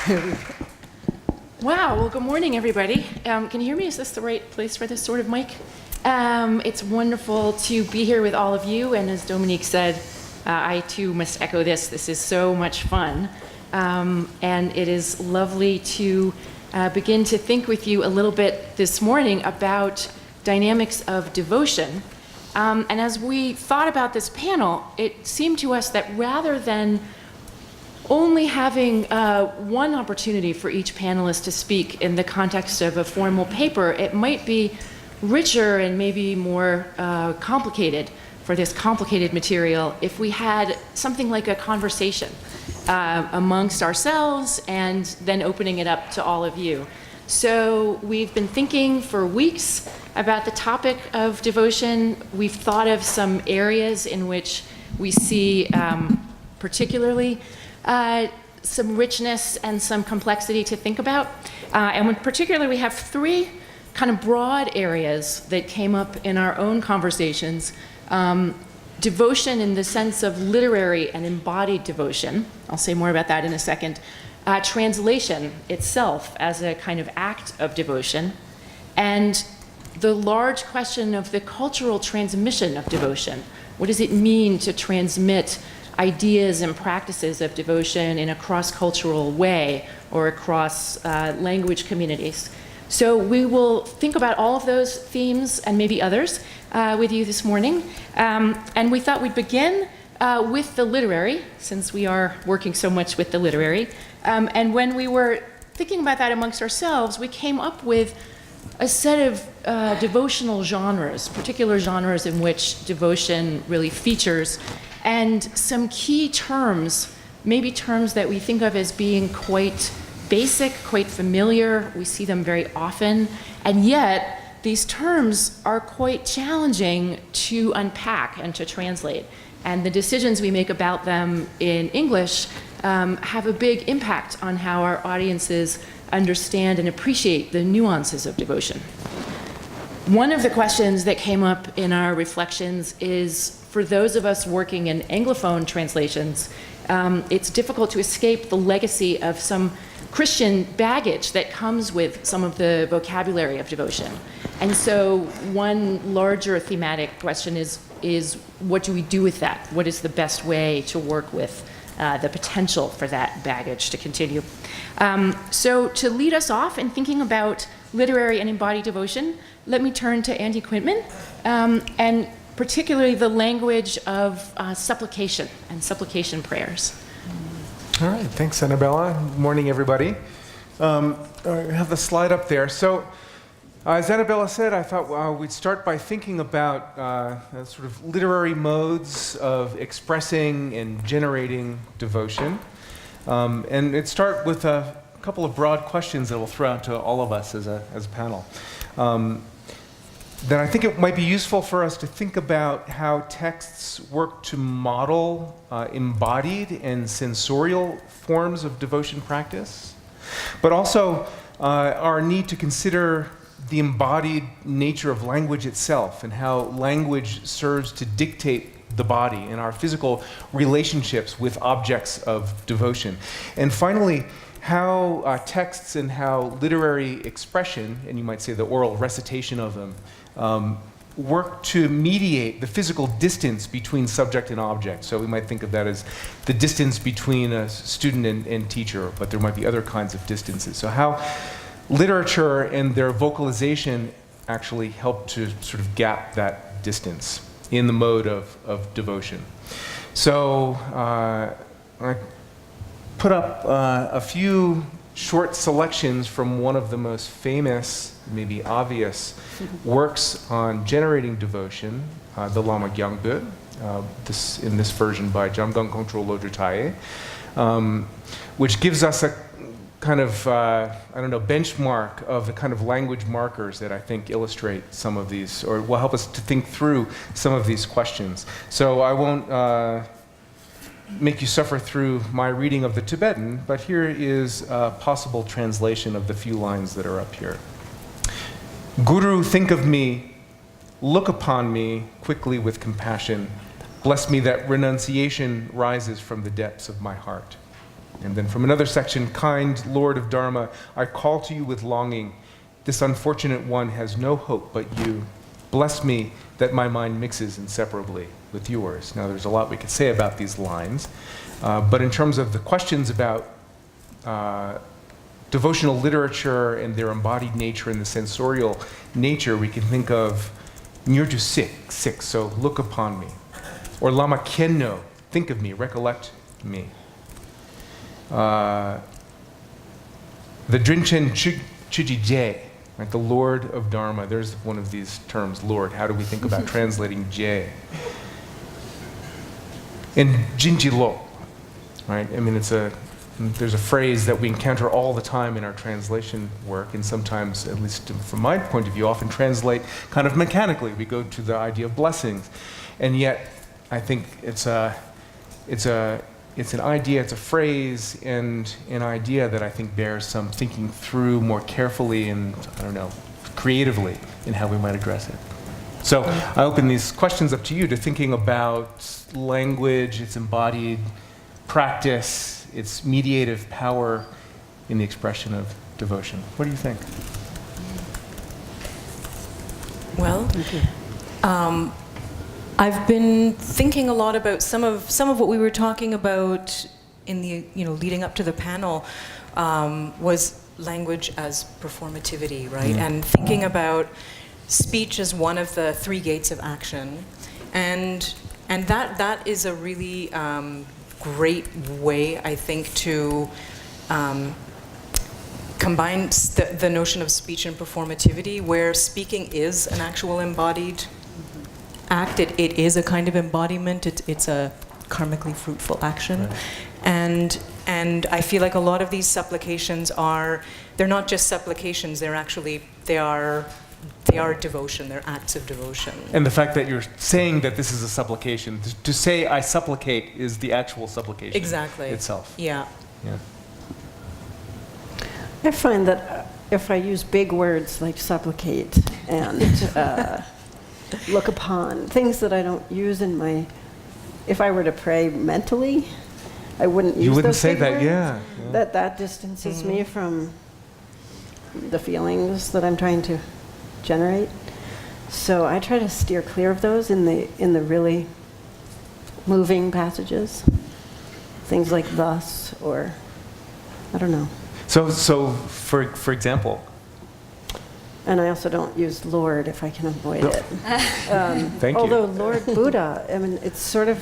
Wow, well, good morning, everybody. Can you hear me? Is this the right place for this sort of mic? It's wonderful to be here with all of you, and as Dominique said, I too must echo this. This is so much fun, and it is lovely to begin to think with you a little bit this morning about dynamics of devotion. And as we thought about this panel, it seemed to us that rather than only having one opportunity for each panelist to speak in the context of a formal paper, it might be richer and maybe more complicated for this complicated material if we had something like a conversation amongst ourselves and then opening it up to all of you. So we've been thinking for weeks about the topic of devotion. We've thought of some areas in which we see particularly some richness and some complexity to think about. And particularly we have three kind of broad areas that came up in our own conversations. Devotion in the sense of literary and embodied devotion. I'll say more about that in a second. Translation itself as a kind of act of devotion. And the large question of the cultural transmission of devotion. What does it mean to transmit ideas and practices of devotion in a cross-cultural way or across language communities? So we will think about all of those themes and maybe others with you this morning. And we thought we'd begin with the literary, since we are working so much with the literary. And when we were thinking about that amongst ourselves, we came up with a set of devotional genres, particular genres in which devotion really features, and some key terms, maybe terms that we think of as being quite basic, quite familiar. We see them very often, and yet these terms are quite challenging to unpack and to translate. And the decisions we make about them in English have a big impact on how our audiences understand and appreciate the nuances of devotion. One of the questions that came up in our reflections is, for those of us working in Anglophone translations, it's difficult to escape the legacy of some Christian baggage that comes with some of the vocabulary of devotion. And so one larger thematic question is what do we do with that? What is the best way to work with the potential for that baggage to continue? So to lead us off in thinking about literary and embodied devotion, let me turn to Andy Quintman, and particularly the language of supplication and supplication prayers. All right, thanks, Annabella. Good morning, everybody. I have the slide up there. So, as Annabella said, I thought we'd start by thinking about sort of literary modes of expressing and generating devotion. And it'd start with a couple of broad questions that we'll throw out to all of us as a panel. Then I think it might be useful for us to think about how texts work to model embodied and sensorial forms of devotion practice, but also our need to consider the embodied nature of language itself and how language serves to dictate the body and our physical relationships with objects of devotion. And finally, how texts and how literary expression, and you might say the oral recitation of them, work to mediate the physical distance between subject and object. So we might think of that as the distance between a student and teacher, but there might be other kinds of distances. So how literature and their vocalization actually help to sort of gap that distance in the mode of devotion. So I put up a few short selections from one of the most famous, maybe obvious, works on generating devotion, the Lama Gyangbu, in this version by Jamgang Kongtrul Lodritaye, which gives us a kind of, benchmark of the kind of language markers that I think illustrate some of these, or will help us to think through some of these questions. So I won't make you suffer through my reading of the Tibetan, but here is a possible translation of the few lines that are up here. Guru, think of me, look upon me quickly with compassion. Bless me that renunciation rises from the depths of my heart. And then from another section, kind Lord of Dharma, I call to you with longing. This unfortunate one has no hope but you. Bless me that my mind mixes inseparably with yours. Now, there's a lot we could say about these lines, but in terms of the questions about devotional literature and their embodied nature and the sensorial nature, we can think of Nyurju sik, so look upon me. Or Lama Kenno, think of me, recollect me. The Drinchen Chujije, right, the Lord of Dharma. There's one of these terms, Lord. How do we think about translating Je? And Jinjilo, right? I mean, there's a phrase that we encounter all the time in our translation work, and sometimes, at least from my point of view, often translate kind of mechanically. We go to the idea of blessings, and yet I think it's an idea, it's a phrase, and an idea that I think bears some thinking through more carefully and, I don't know, creatively in how we might address it. So I open these questions up to you, to thinking about language, its embodied practice, its mediative power in the expression of devotion. What do you think? Well, I've been thinking a lot about some of what we were talking about in the leading up to the panel, was language as performativity, right? And thinking about speech as one of the three gates of action, and that is a really great way, I think, to combine the notion of speech and performativity, where speaking is an actual embodied act. It is a kind of embodiment. It's a karmically fruitful action. Right. And I feel like a lot of these supplications they're not just supplications, they are devotion, they're acts of devotion. And the fact that you're saying that this is a supplication, to say I supplicate is the actual supplication itself. Yeah. I find that if I use big words like supplicate and look upon, things that I don't use if I were to pray mentally, I wouldn't use those. You wouldn't say big that, words. yeah. That distances me from the feelings that I'm trying to generate. So I try to steer clear of those in the really moving passages. Things like thus, or I don't know. So for example. And I also don't use Lord if I can avoid it. Thank you. Although Lord Buddha, I mean, it's sort of,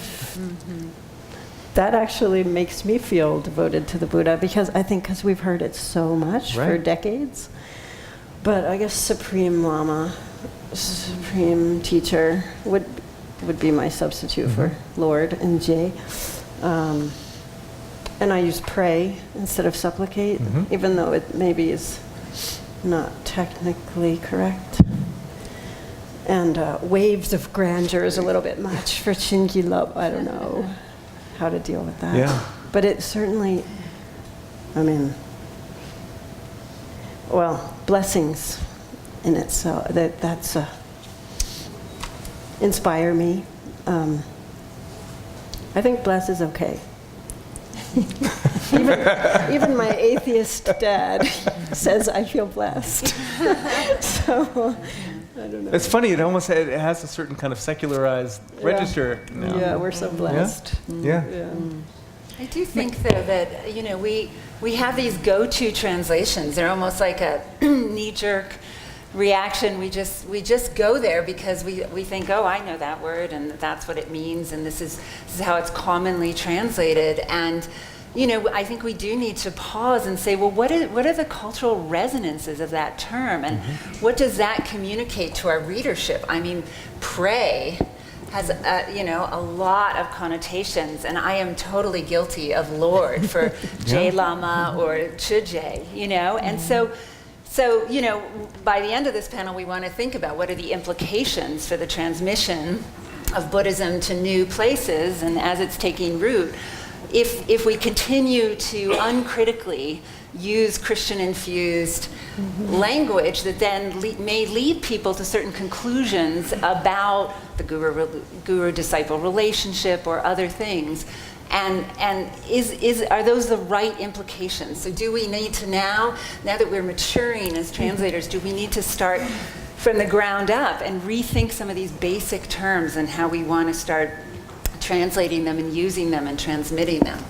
that actually makes me feel devoted to the Buddha, because we've heard it so much for decades. But I guess Supreme Lama, Supreme Teacher would be my substitute for Lord and J. And I use pray instead of supplicate, even though it maybe is not technically correct. And waves of grandeur is a little bit much for Chinki Lub. I don't know how to deal with that. Yeah. But it certainly, blessings in itself, that's inspire me. I think bless is okay. even my atheist dad says I feel blessed. So I don't know. It's funny. It has a certain kind of secularized register now. Yeah, we're so blessed. Yeah. I do think, though, that we have these go-to translations. They're almost like a knee-jerk reaction. We just go there because we think, oh, I know that word, and that's what it means, and this is how it's commonly translated. And I think we do need to pause and say, well, what are the cultural resonances of that term, and what does that communicate to our readership? I mean, pray has a lot of connotations, and I am totally guilty of Lord for J Lama or Chuje, and so by the end of this panel, we want to think about what are the implications for the transmission of Buddhism to new places, and as it's taking root, if we continue to uncritically use Christian-infused language that then may lead people to certain conclusions about the guru-disciple relationship or other things, And are those the right implications? So do we need to now that we're maturing as translators, do we need to start from the ground up and rethink some of these basic terms and how we want to start translating them and using them and transmitting them?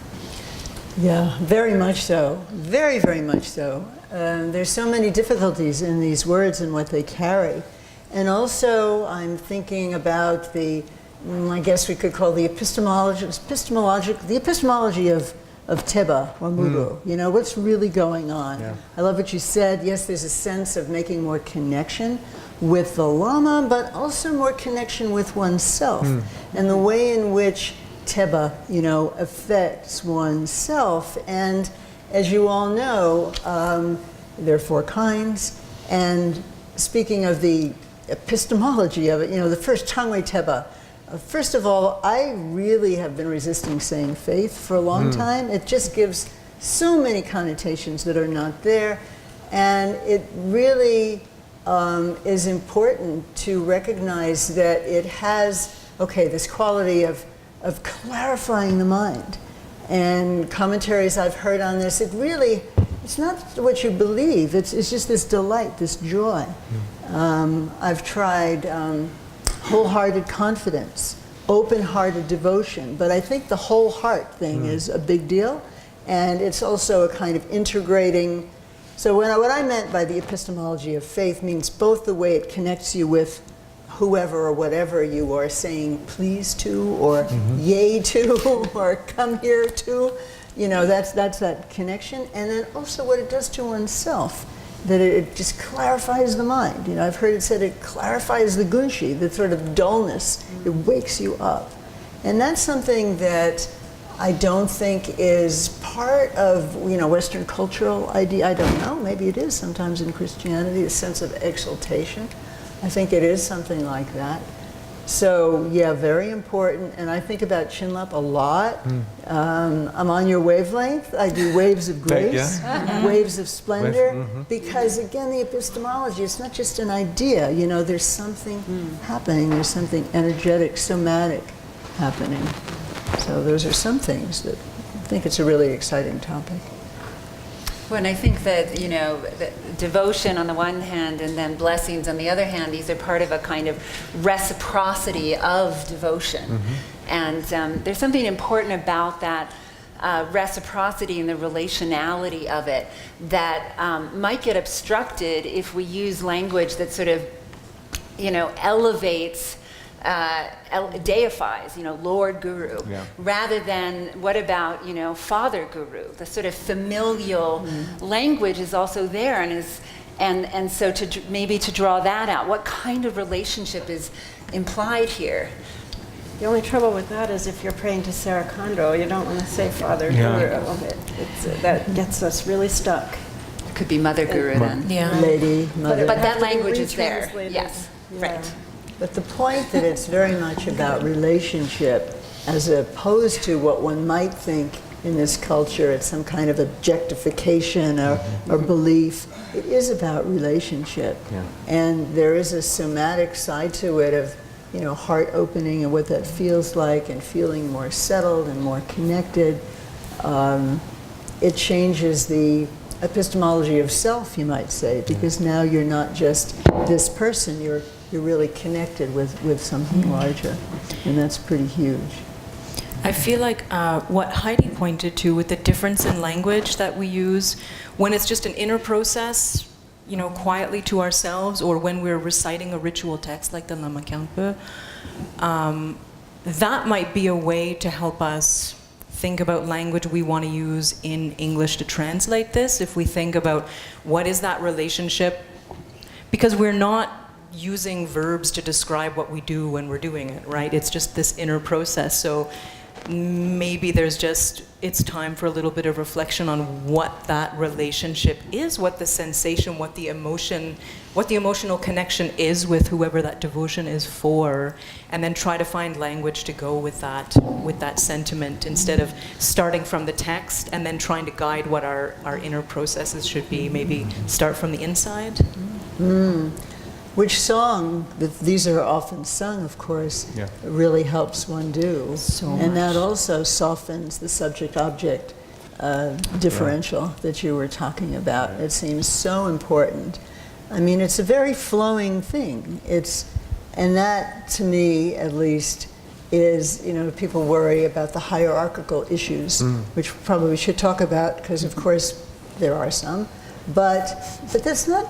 Yeah, very much so. Very, very much so. There's so many difficulties in these words and what they carry. And also, I'm thinking about I guess we could call the epistemology of Teba or Muru. You know, what's really going on? Yeah. I love what you said. Yes, there's a sense of making more connection with the Lama, but also more connection with oneself. And the way in which Teba, you know, affects oneself. And as you all know, there are 4 kinds. And speaking of the epistemology of it, you know, the first Tangwe Teba, first of all, I really have been resisting saying faith for a long time. It just gives so many connotations that are not there. And it really is important to recognize that it has, this quality of clarifying the mind. And commentaries I've heard on this, it's not what you believe, it's just this delight, this joy. I've tried wholehearted confidence, open-hearted devotion, but I think the whole heart thing is a big deal, and it's also a kind of integrating. So what I meant by the epistemology of faith means both the way it connects you with whoever or whatever you are saying please to, or yay to, or come here to, you know, that's that connection, and then also what it does to oneself. That it just clarifies the mind. You know, I've heard it said it clarifies the gunshi, the sort of dullness. It wakes you up. And that's something that I don't think is part of, you know, Western cultural idea. I don't know, maybe it is sometimes in Christianity, a sense of exaltation. I think it is something like that. So yeah, very important. And I think about Chinlap a lot. I'm on your wavelength. I do waves of grace, waves of splendor, because again, the epistemology, it's not just an idea. You know, there's something happening. There's something energetic, somatic happening. So those are some things that I think it's a really exciting topic. Well, and I think that, you know, devotion on the one hand and then blessings on the other hand, these are part of a kind of reciprocity of devotion. And there's something important about that reciprocity and the relationality of it that might get obstructed if we use language that sort of, you know, elevates, deifies, you know, Lord Guru, rather than what about, you know, Father Guru. The sort of familial language is also there, and so maybe to draw that out. What kind of relationship is implied here? The only trouble with that is if you're praying to Sarah Condro, you don't want to say Father Guru. That gets us really stuck. It could be Mother Guru then. Lady, mother. But that language is there. Yes, right. But the point that it's very much about relationship, as opposed to what one might think in this culture, it's some kind of objectification or belief. It is about relationship. And there is a somatic side to it of, you know, heart opening and what that feels like, and feeling more settled and more connected. It changes the epistemology of self, you might say, because now you're not just this person, you're really connected with something larger, and that's pretty huge. I feel like what Heidi pointed to with the difference in language that we use when it's just an inner process, you know, quietly to ourselves, or when we're reciting a ritual text like the Lama Kyangpo, that might be a way to help us think about language we want to use in English to translate this. If we think about what is that relationship, because we're not using verbs to describe what we do when we're doing it, right? It's just this inner process. So maybe it's time for a little bit of reflection on what that relationship is, what the sensation, what the emotional connection is with whoever that devotion is for, and then try to find language to go with that sentiment, instead of starting from the text and then trying to guide what our inner processes should be. Maybe start from the inside. which song, these are often sung, of course, really helps one do. And that also softens the subject-object differential that you were talking about. It seems so important. I mean, it's a very flowing thing. And that, to me, at least, is, people worry about the hierarchical issues, which probably we should talk about, because, of course, there are some. But that's not,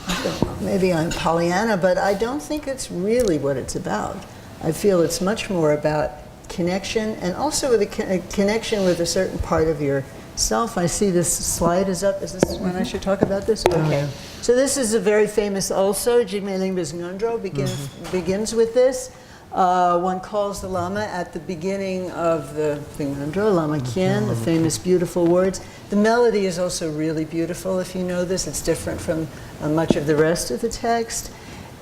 I don't know, maybe I'm Pollyanna, but I don't think it's really what it's about. I feel it's much more about connection, and also with a connection with a certain part of yourself. I see this slide is up. Is this when I should talk about this? Okay. So this is a very famous also, Jigme Lingpa's Ngondro begins with this. One calls the Lama at the beginning of the Ngondro, Lama Kien, the famous beautiful words. The melody is also really beautiful, if you know this. It's different from much of the rest of the text.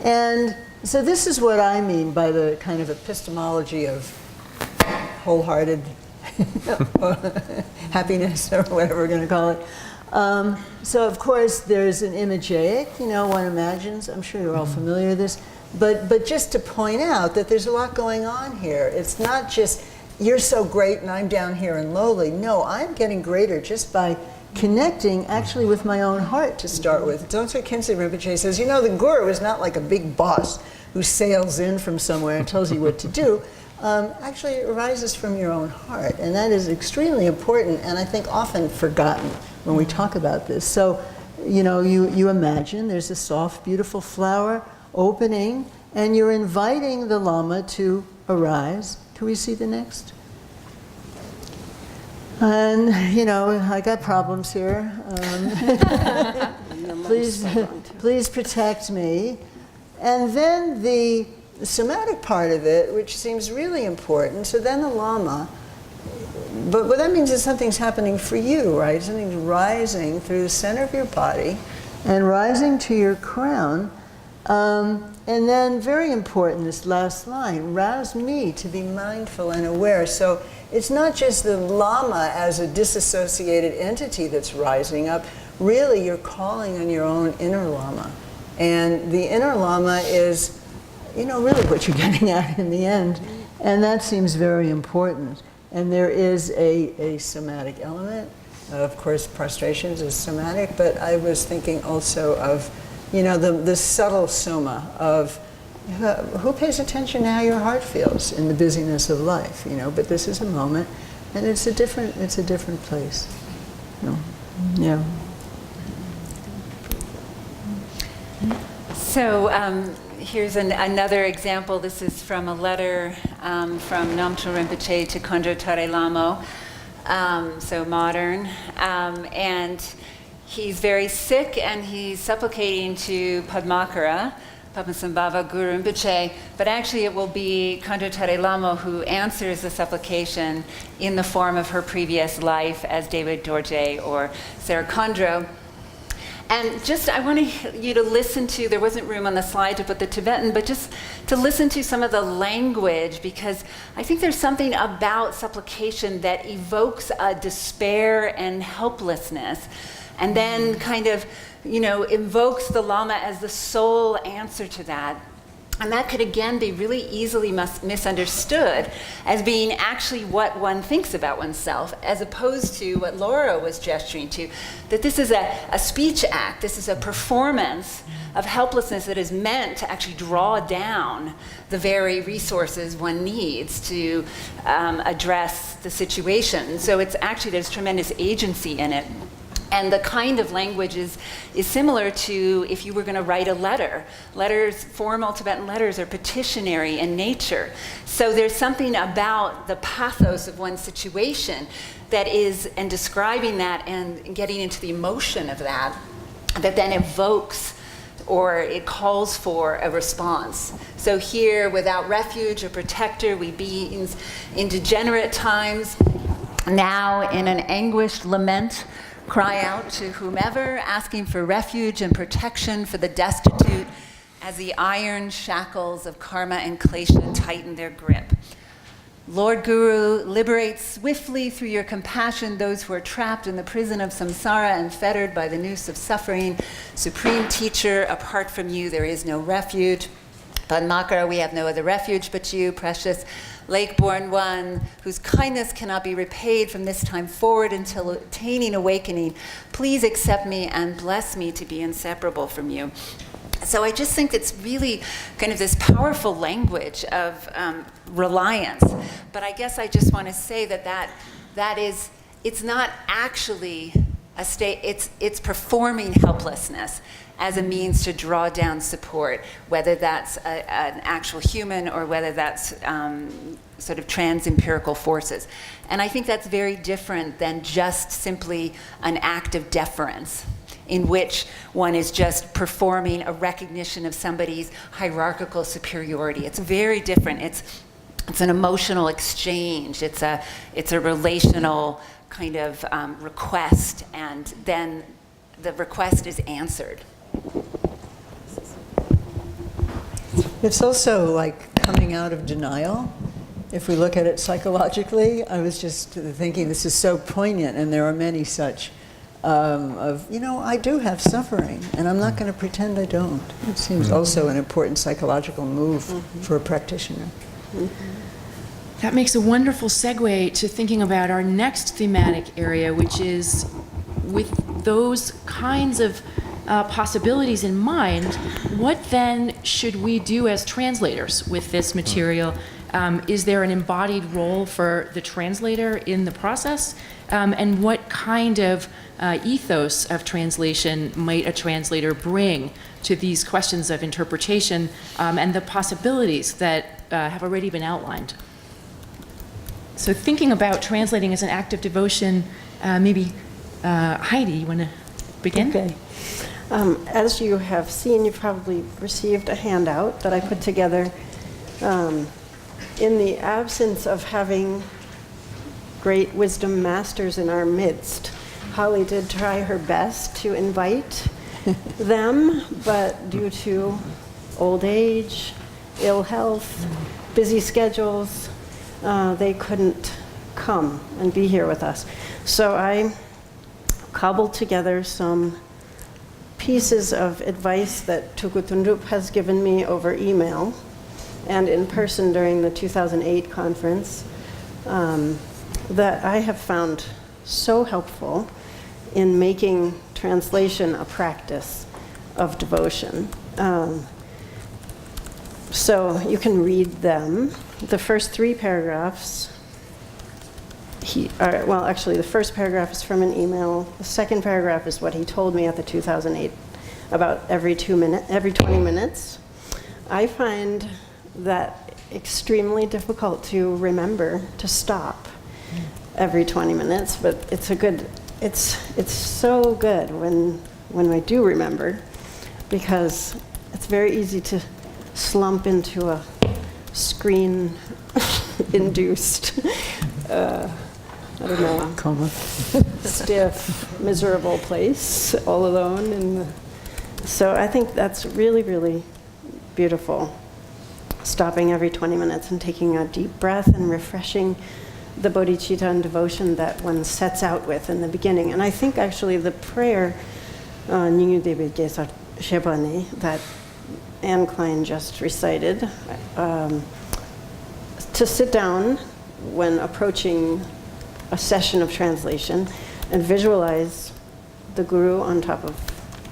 And so this is what I mean by the kind of epistemology of wholehearted happiness, or whatever we're going to call it. So, of course, there's an imageic, one imagines. I'm sure you're all familiar with this. But just to point out that there's a lot going on here. It's not just, you're so great and I'm down here and lowly. No, I'm getting greater just by connecting actually with my own heart to start with. Dr. Khyentse Rinpoche says, the guru is not like a big boss who sails in from somewhere and tells you what to do. Actually, it arises from your own heart. And that is extremely important, and I think often forgotten when we talk about this. So, you imagine there's a soft, beautiful flower opening, and you're inviting the Lama to arise. Can we see the next? And, I got problems here. Please protect me. And then the somatic part of it, which seems really important, so then the Lama, but what that means is something's happening for you, right? Something's rising through the center of your body and rising to your crown. And then, very important, this last line, rouse me to be mindful and aware. So it's not just the Lama as a disassociated entity that's rising up. Really, you're calling on your own inner Lama. And the inner Lama is, really what you're getting at in the end. And that seems very important. And there is a somatic element. Of course, prostrations is somatic, but I was thinking also of the subtle soma of who pays attention to how your heart feels in the busyness of life, but this is a moment, and it's a different place. Yeah. So here's another example. This is from a letter from Namcho Rinpoche to Kondro Tare Lamo, so modern, and he's very sick, and he's supplicating to Padmakara, Padmasambhava Guru Rinpoche, but actually it will be Kondro Tare Lamo who answers the supplication in the form of her previous life as David Dorje or Sarah Kondro. And just, I want you to listen to, there wasn't room on the slide to put the Tibetan, but just to listen to some of the language, because I think there's something about supplication that evokes a despair and helplessness, and then kind of, invokes the Lama as the sole answer to that. And that could, again, be really easily misunderstood as being actually what one thinks about oneself, as opposed to what Laura was gesturing to, that this is a speech act, this is a performance of helplessness that is meant to actually draw down the very resources one needs to address the situation. So it's actually, there's tremendous agency in it. And the kind of language is similar to if you were going to write a letter. Letters, formal Tibetan letters, are petitionary in nature. So there's something about the pathos of one's situation that is, and describing that and getting into the emotion of that, that then evokes or it calls for a response. So here, without refuge or protector, we be in degenerate times, now in an anguished lament, cry out to whomever, asking for refuge and protection for the destitute as the iron shackles of karma and klesha tighten their grip. Lord Guru, liberate swiftly through your compassion those who are trapped in the prison of samsara and fettered by the noose of suffering. Supreme Teacher, apart from you there is no refuge. Padmakara, we have no other refuge but you, precious lake-born one, whose kindness cannot be repaid from this time forward until attaining awakening. Please accept me and bless me to be inseparable from you. So I just think it's really kind of this powerful language of reliance. But I guess I just want to say that is, it's not actually a state, it's performing helplessness as a means to draw down support, whether that's an actual human or whether that's sort of trans-empirical forces. And I think that's very different than just simply an act of deference, in which one is just performing a recognition of somebody's hierarchical superiority. It's very different. It's an emotional exchange. It's a relational kind of request, and then the request is answered. It's also like coming out of denial. If we look at it psychologically, I was just thinking this is so poignant, and there are many such I do have suffering, and I'm not going to pretend I don't. It seems also an important psychological move for a practitioner. That makes a wonderful segue to thinking about our next thematic area, which is with those kinds of possibilities in mind, what then should we do as translators with this material? Is there an embodied role for the translator in the process? And what kind of ethos of translation might a translator bring to these questions of interpretation and the possibilities that have already been outlined? So thinking about translating as an act of devotion, maybe Heidi, you want to begin? Okay. As you have seen, you've probably received a handout that I put together in the absence of having great wisdom masters in our midst. Holly did try her best to invite them, but due to old age, ill health, busy schedules, they couldn't come and be here with us. So I cobbled together some pieces of advice that Tukutundrup has given me over email and in person during the 2008 conference that I have found so helpful in making translation a practice of devotion. So you can read them. The first 3 paragraphs, actually the first paragraph is from an email. The second paragraph is what he told me at the 2008 about every 20 minutes. I find that extremely difficult to remember to stop every 20 minutes, but it's so good when I do remember, because it's very easy to slump into a screen-induced, Coma. stiff, miserable place, all alone. So I think that's really, really beautiful. Stopping every 20 minutes and taking a deep breath and refreshing the bodhicitta and devotion that one sets out with in the beginning. And I think actually the prayer, Nyingu Debe Gesa Shebane, that Anne Klein just recited, to sit down when approaching a session of translation and visualize the guru on top of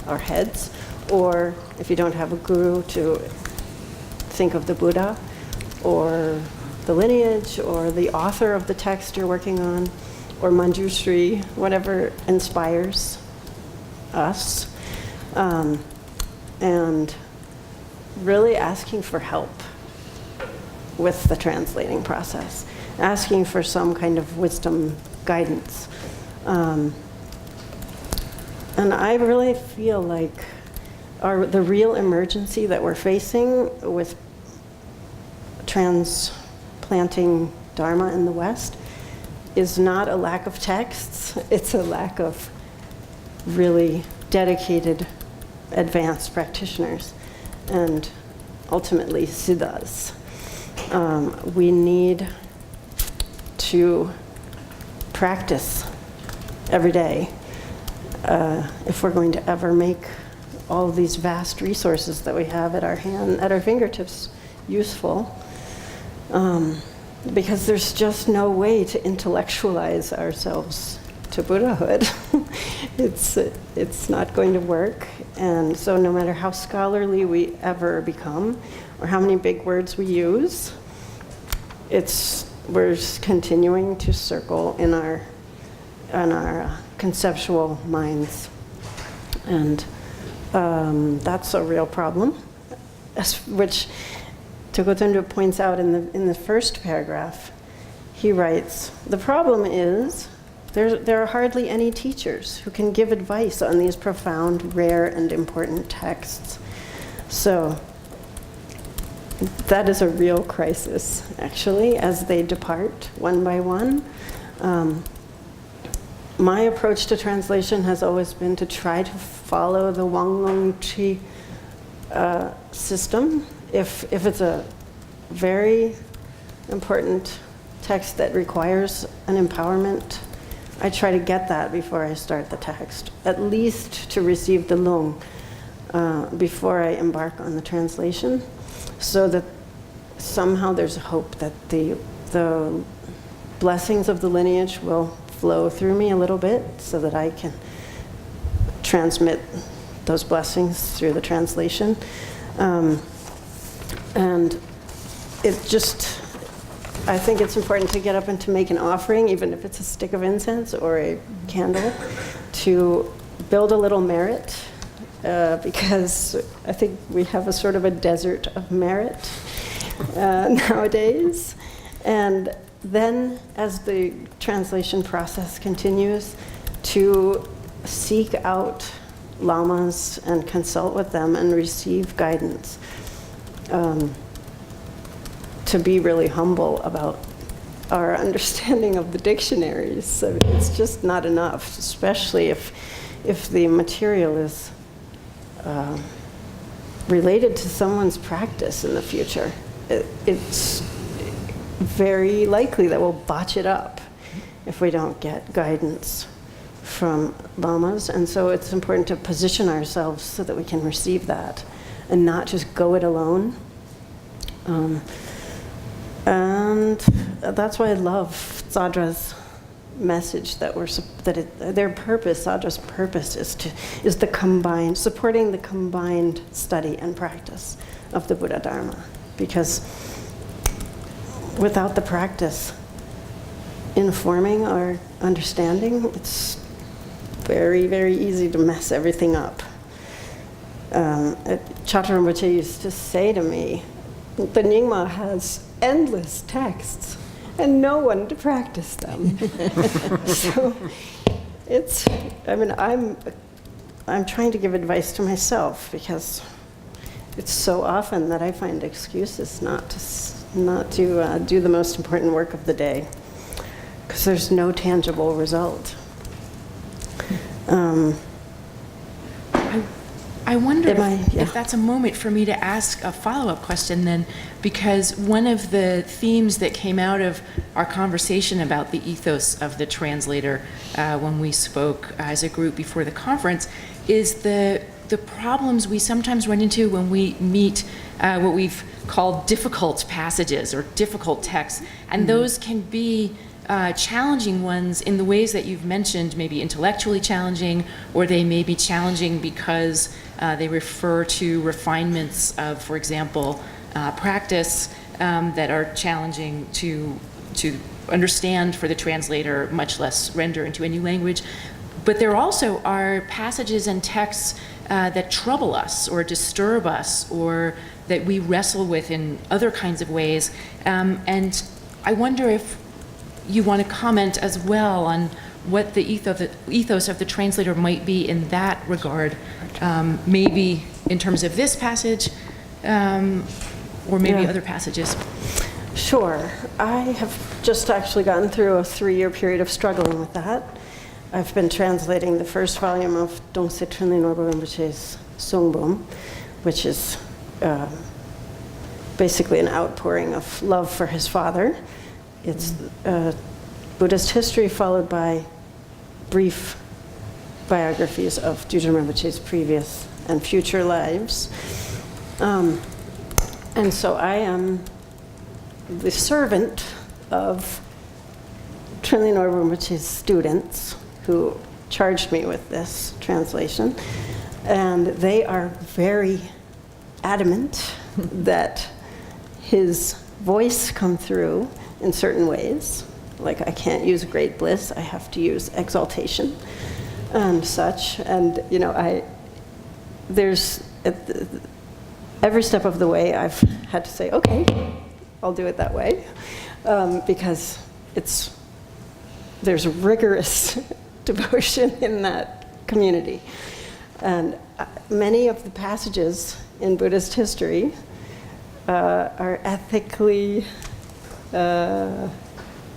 our heads, or if you don't have a guru, to think of the Buddha or the lineage or the author of the text you're working on, or Manjushri, whatever inspires us, and really asking for help with the translating process, asking for some kind of wisdom guidance. And I really feel like the real emergency that we're facing with transplanting Dharma in the West is not a lack of texts, it's a lack of really dedicated, advanced practitioners, and ultimately siddhas. We need to practice every day if we're going to ever make all these vast resources that we have at our fingertips useful. Because there's just no way to intellectualize ourselves to Buddhahood. It's not going to work. And so no matter how scholarly we ever become, or how many big words we use, we're continuing to circle in our conceptual minds. And that's a real problem, which Tengku points out in the first paragraph. He writes, "The problem is there are hardly any teachers who can give advice on these profound, rare, and important texts." So that is a real crisis, actually, as they depart one by one. My approach to translation has always been to try to follow the Wanglong Chi system. If it's a very important text that requires an empowerment, I try to get that before I start the text, at least to receive the lung before I embark on the translation, so that somehow there's a hope that the blessings of the lineage will flow through me a little bit so that I can transmit those blessings through the translation. And I think it's important to get up and to make an offering, even if it's a stick of incense or a candle, to build a little merit, because I think we have a sort of a desert of merit nowadays. And then, as the translation process continues, to seek out lamas and consult with them and receive guidance. To be really humble about our understanding of the dictionaries. So it's just not enough, especially if the material is related to someone's practice in the future. It's very likely that we'll botch it up if we don't get guidance from lamas. And so it's important to position ourselves so that we can receive that and not just go it alone. And that's why I love Tsadra's message their purpose, Tsadra's purpose, is supporting the combined study and practice of the Buddha Dharma. Because without the practice informing our understanding, it's very, very easy to mess everything up. Chaturang Rinpoche used to say to me, the Nyingma has endless texts and no one to practice them. So I'm trying to give advice to myself, because it's so often that I find excuses not to do the most important work of the day, because there's no tangible result. I wonder if that's a moment for me to ask a follow-up question then, because one of the themes that came out of our conversation about the ethos of the translator when we spoke as a group before the conference is the problems we sometimes run into when we meet what we've called difficult passages or difficult texts, and those can be challenging ones in the ways that you've mentioned, maybe intellectually challenging, or they may be challenging because they refer to refinements of, for example, practice that are challenging to understand for the translator, much less render into a new language. But there also are passages and texts that trouble us or disturb us, or that we wrestle with in other kinds of ways. And I wonder if you want to comment as well on what the ethos of the translator might be in that regard, maybe in terms of this passage, or maybe other passages. Sure. I have just actually gotten through a 3-year period of struggling with that. I've been translating the first volume of Dongse Trunli Norpo Rinpoche's Songbom, which is basically an outpouring of love for his father. It's Buddhist history, followed by brief biographies of Tsadra Rinpoche's previous and future lives. And so I am the servant of Trinley Norbu Rinpoche's students who charged me with this translation. And they are very adamant that his voice come through in certain ways. Like, I can't use great bliss, I have to use exaltation and such. And, you know, there's, every step of the way I've had to say, okay, I'll do it that way, because there's rigorous devotion in that community. And many of the passages in Buddhist history are ethically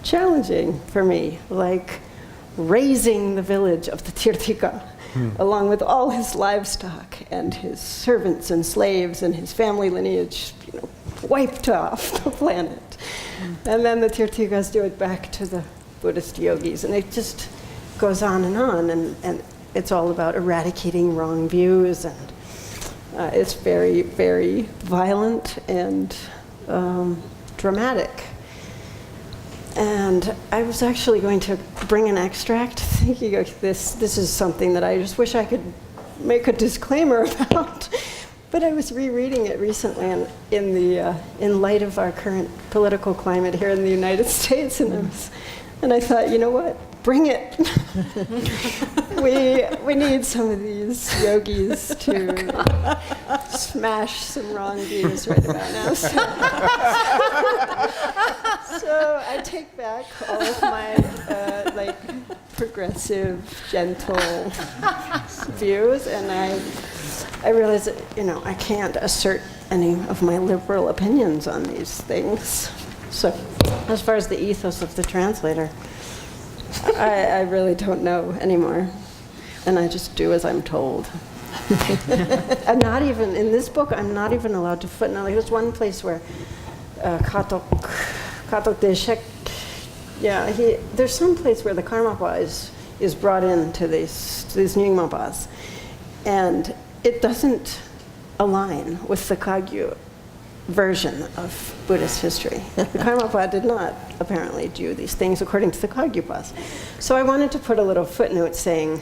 challenging for me, like raising the village of the Tirthika, along with all his livestock and his servants and slaves and his family lineage, you know, wiped off the planet. And then the Tirthikas do it back to the Buddhist yogis, and it just goes on, and it's all about eradicating wrong views, and it's very, very violent and dramatic. And I was actually going to bring an extract, thinking this is something that I just wish I could make a disclaimer about. But I was rereading it recently, and in light of our current political climate here in the United States, and I thought, you know what? Bring it. we need some of these yogis to smash some wrong views right about now. So I take back all of my like progressive, gentle views, and I realize that, you know, I can't assert any of my liberal opinions on these things. So as far as the ethos of the translator, I really don't know anymore, and I just do as I'm told. I'm not even, in this book, I'm not even allowed to footnote. Like, there's one place where Katok Deshek, there's some place where the Karmapa is brought into these Nyingmapas, and it doesn't align with the Kagyu version of Buddhist history. The Karmapa did not apparently do these things according to the Kagyupas. So I wanted to put a little footnote saying,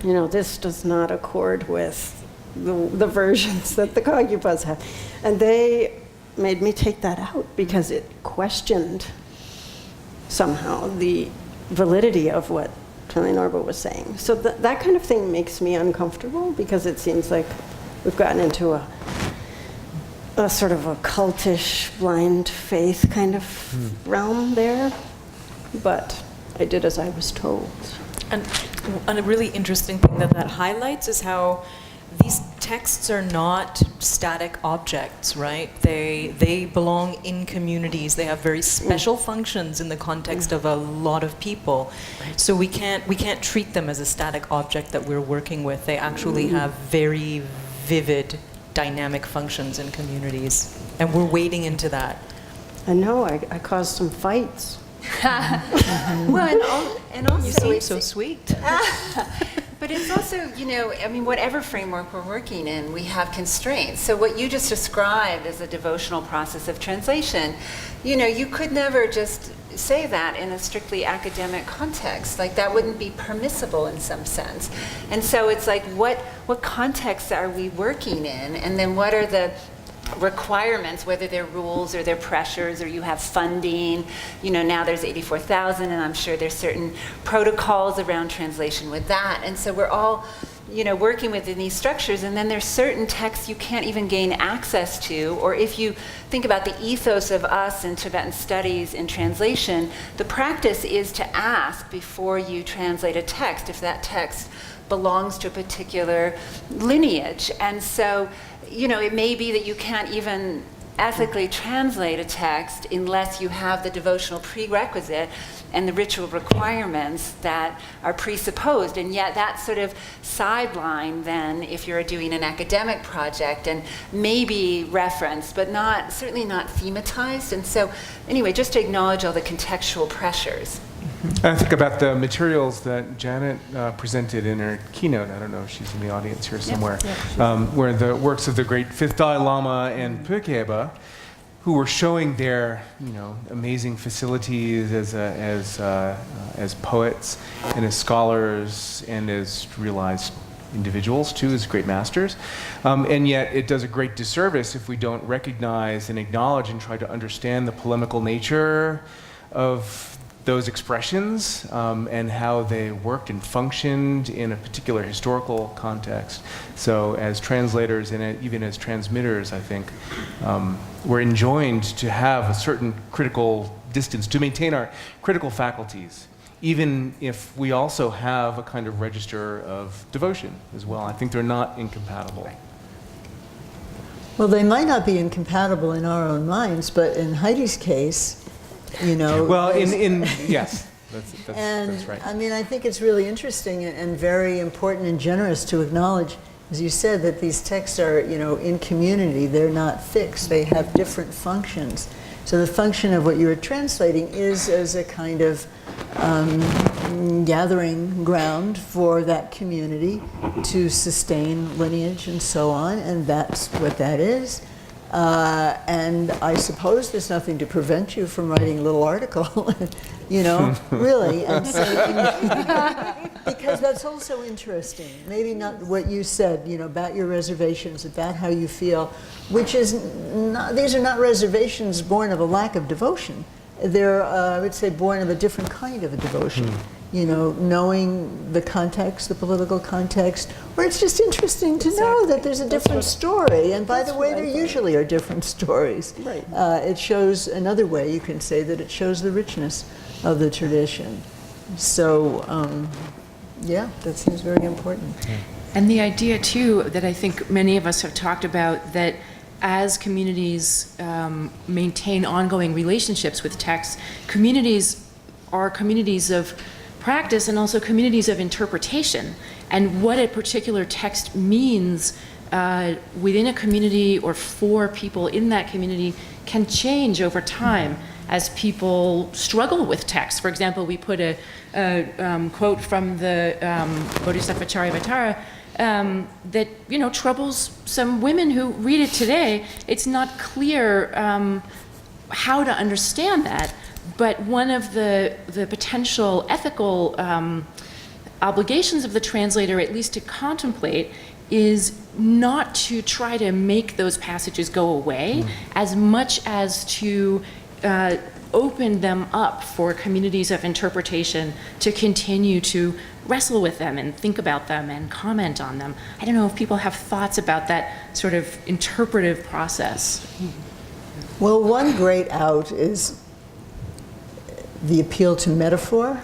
you know, this does not accord with the versions that the Kagyupas have. And they made me take that out because it questioned somehow the validity of what Trinley Norbu was saying. So that kind of thing makes me uncomfortable, because it seems like we've gotten into a sort of a cultish, blind faith kind of realm there. But I did as I was told. And a really interesting thing that highlights is how these texts are not static objects, right? They belong in communities. They have very special functions in the context of a lot of people. So we can't treat them as a static object that we're working with. They actually have very vivid, dynamic functions in communities, and we're wading into that. I know, I caused some fights. Well, and also You seem so sweet. But it's also, you know, I mean, whatever framework we're working in, we have constraints. So what you just described as a devotional process of translation, you know, you could never just say that in a strictly academic context. Like, that wouldn't be permissible in some sense. And so it's like, what context are we working in? And then what are the requirements, whether they're rules or they're pressures, or you have funding. You know, now there's 84,000, and I'm sure there's certain protocols around translation with that. And so we're all, you know, working within these structures, and then there's certain texts you can't even gain access to. Or if you think about the ethos of us in Tibetan studies in translation, the practice is to ask before you translate a text if that text belongs to a particular lineage. And so, you know, it may be that you can't even ethically translate a text unless you have the devotional prerequisite and the ritual requirements that are presupposed. And yet that's sort of sidelined then if you're doing an academic project, and maybe referenced, but certainly not thematized. And so anyway, just to acknowledge all the contextual pressures. I think about the materials that Janet presented in her keynote. I don't know if she's in the audience here somewhere, where the works of the great Fifth Dalai Lama and Pökeba, who were showing their, amazing facilities as poets and as scholars and as realized individuals too, as great masters. And yet it does a great disservice if we don't recognize and acknowledge and try to understand the polemical nature of those expressions and how they worked and functioned in a particular historical context. So as translators and even as transmitters, I think we're enjoined to have a certain critical distance, to maintain our critical faculties, even if we also have a kind of register of devotion as well. I think they're not incompatible. Well, they might not be incompatible in our own minds, but in Heidi's case, Well, yes, that's right. I mean, I think it's really interesting and very important and generous to acknowledge, as you said, that these texts are, in community. They're not fixed. They have different functions. So the function of what you were translating is as a kind of gathering ground for that community to sustain lineage and so on, and that's what that is. And I suppose there's nothing to prevent you from writing a little article, really, and saying, because that's also interesting. Maybe not what you said, about your reservations, about how you feel, which is not, these are not reservations born of a lack of devotion. They're, I would say, born of a different kind of a devotion. Knowing the context, the political context, where it's just interesting to know that there's a different story. And by the way, there usually are different stories. Right. It shows, another way you can say that it shows the richness of the tradition. So, that seems very important. And the idea, too, that I think many of us have talked about, that as communities maintain ongoing relationships with texts, communities are communities of practice and also communities of interpretation, and what a particular text means within a community or for people in that community can change over time as people struggle with text. For example, we put a quote from the Bodhisattva Charyavatara that troubles some women who read it today. It's not clear how to understand that. But one of the potential ethical obligations of the translator, at least to contemplate, is not to try to make those passages go away as much as to open them up for communities of interpretation to continue to wrestle with them and think about them and comment on them. I don't know if people have thoughts about that sort of interpretive process. Well, one great out is the appeal to metaphor.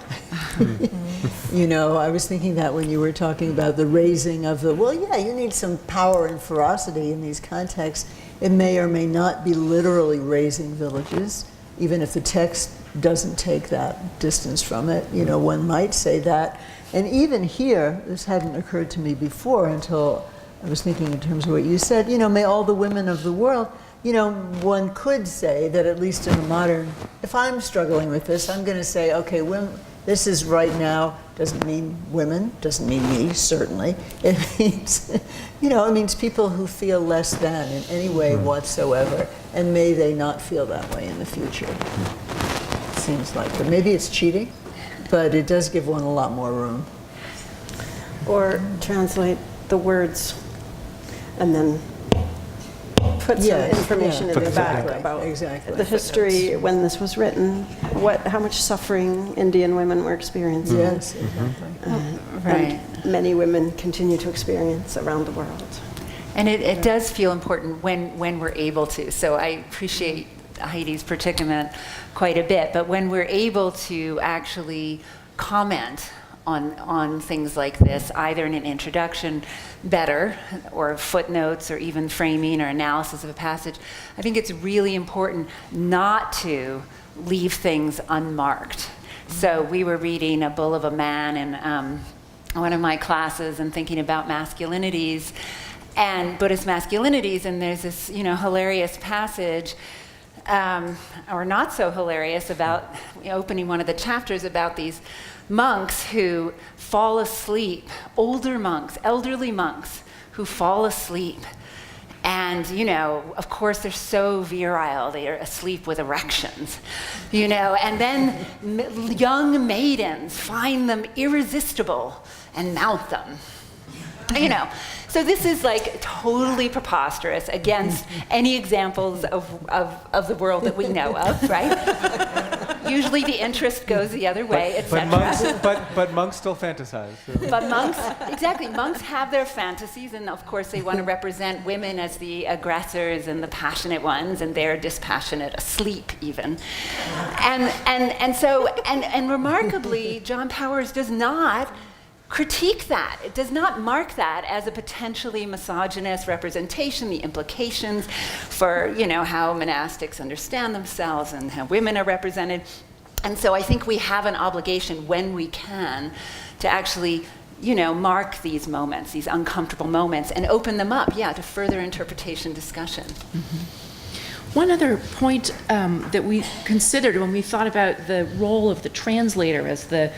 I was thinking that when you were talking about the raising of you need some power and ferocity in these contexts. It may or may not be literally raising villages, even if the text doesn't take that distance from it. One might say that. And even here, this hadn't occurred to me before until I was thinking in terms of what you said, may all the women of the world, one could say that at least in the modern, if I'm struggling with this, I'm going to say, okay, this is right now, doesn't mean women, doesn't mean me, certainly. It means, it means people who feel less than in any way whatsoever, and may they not feel that way in the future. It seems like, but maybe it's cheating, but it does give one a lot more room. Or translate the words and then put some information in the back about exactly. the history when this was written, how much suffering Indian women were experiencing. Yes, exactly. Right. And many women continue to experience around the world. And it does feel important when we're able to. So I appreciate Heidi's predicament quite a bit, but when we're able to actually comment on things like this, either in an introduction better, or footnotes, or even framing or analysis of a passage, I think it's really important not to leave things unmarked. So we were reading A Bull of a Man in one of my classes and thinking about masculinities and Buddhist masculinities, and there's this hilarious passage or not so hilarious, about opening one of the chapters about these monks who fall asleep, older monks, elderly monks who fall asleep. And, of course, they're so virile, they're asleep with erections, and then young maidens find them irresistible and mount them, So this is like totally preposterous against any examples of the world that we know of, right? Usually the interest goes the other way, etc. But monks still fantasize. So. But monks have their fantasies, and of course they want to represent women as the aggressors and the passionate ones, and they're dispassionate, asleep even. And remarkably, John Powers does not critique that. It does not mark that as a potentially misogynist representation, the implications for, how monastics understand themselves and how women are represented. And so I think we have an obligation when we can to actually, mark these moments, these uncomfortable moments, and open them up, to further interpretation discussion. Mm-hmm. One other point that we considered when we thought about the role of the translator as the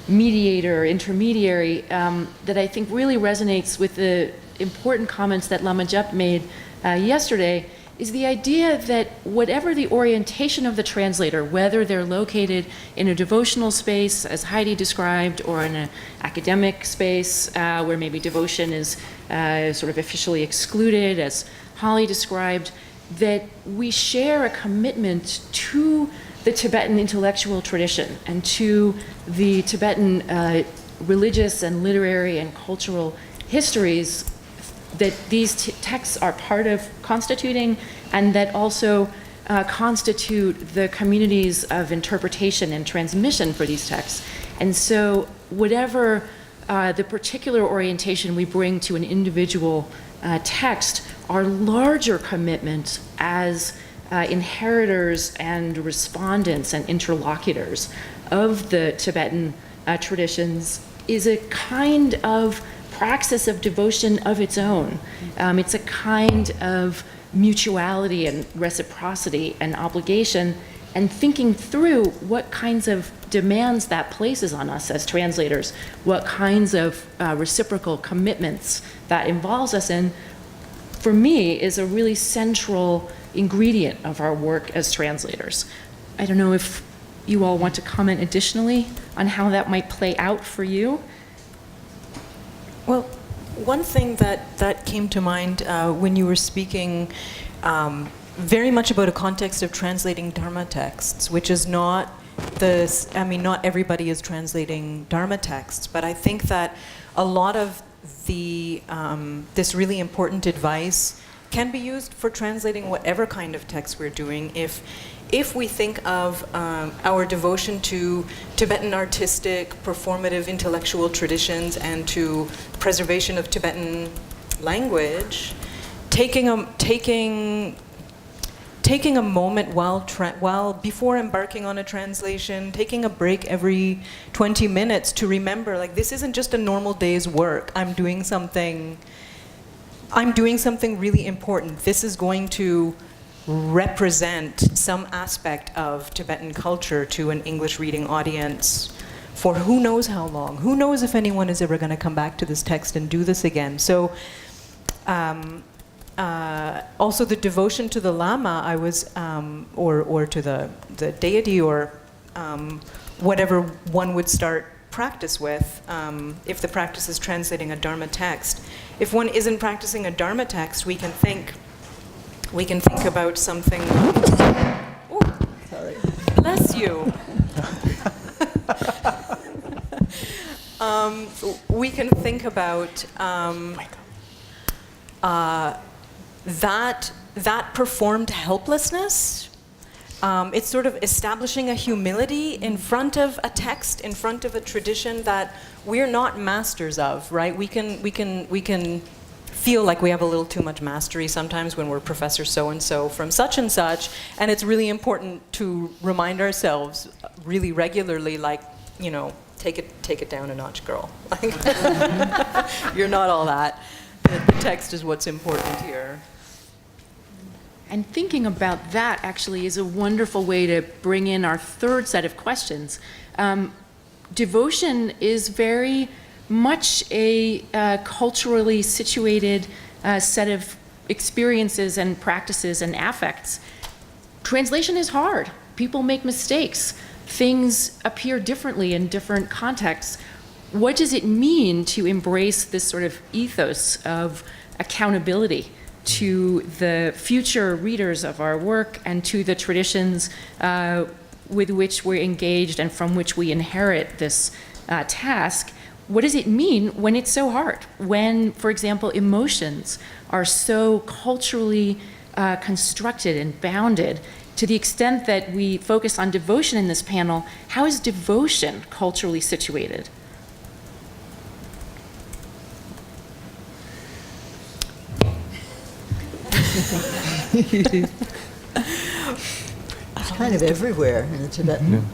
mediator, intermediary, that I think really resonates with the important comments that Lama Jup made yesterday, is the idea that whatever the orientation of the translator, whether they're located in a devotional space, as Heidi described, or in an academic space where maybe devotion is sort of officially excluded, as Holly described, that we share a commitment to the Tibetan intellectual tradition and to the Tibetan religious and literary and cultural histories that these texts are part of constituting, and that also constitute the communities of interpretation and transmission for these texts. And so whatever the particular orientation we bring to an individual text, our larger commitment as inheritors and respondents and interlocutors of the Tibetan traditions is a kind of praxis of devotion of its own. It's a kind of mutuality and reciprocity and obligation, and thinking through what kinds of demands that places on us as translators, what kinds of reciprocal commitments that involves us in, for me, is a really central ingredient of our work as translators. I don't know if you all want to comment additionally on how that might play out for you. Well, one thing that came to mind when you were speaking very much about a context of translating Dharma texts, which is not not everybody is translating Dharma texts, but I think that a lot of this really important advice can be used for translating whatever kind of text we're doing. If we think of our devotion to Tibetan artistic, performative, intellectual traditions and to preservation of Tibetan language, taking a moment while before embarking on a translation, taking a break every 20 minutes to remember, like, this isn't just a normal day's work. I'm doing something really important. This is going to represent some aspect of Tibetan culture to an English reading audience for who knows how long. Who knows if anyone is ever going to come back to this text and do this again. So also the devotion to the Lama, I was, or to the deity, or whatever one would start practice with, if the practice is translating a Dharma text. If one isn't practicing a Dharma text, we can think about something. Oh, sorry. Bless you. We can think about that performed helplessness. It's sort of establishing a humility in front of a text, in front of a tradition that we're not masters of, right? We can feel like we have a little too much mastery sometimes when we're Professor so-and-so from such and such, and it's really important to remind ourselves really regularly, like, take it down a notch, girl. You're not all that. The text is what's important here. And thinking about that actually is a wonderful way to bring in our third set of questions. Devotion is very much a culturally situated set of experiences and practices and affects. Translation is hard. People make mistakes. Things appear differently in different contexts. What does it mean to embrace this sort of ethos of accountability to the future readers of our work and to the traditions with which we're engaged and from which we inherit this task? What does it mean when it's so hard? When, for example, emotions are so culturally constructed and bounded. To the extent that we focus on devotion in this panel, how is devotion culturally situated? It's kind of everywhere in the Tibetan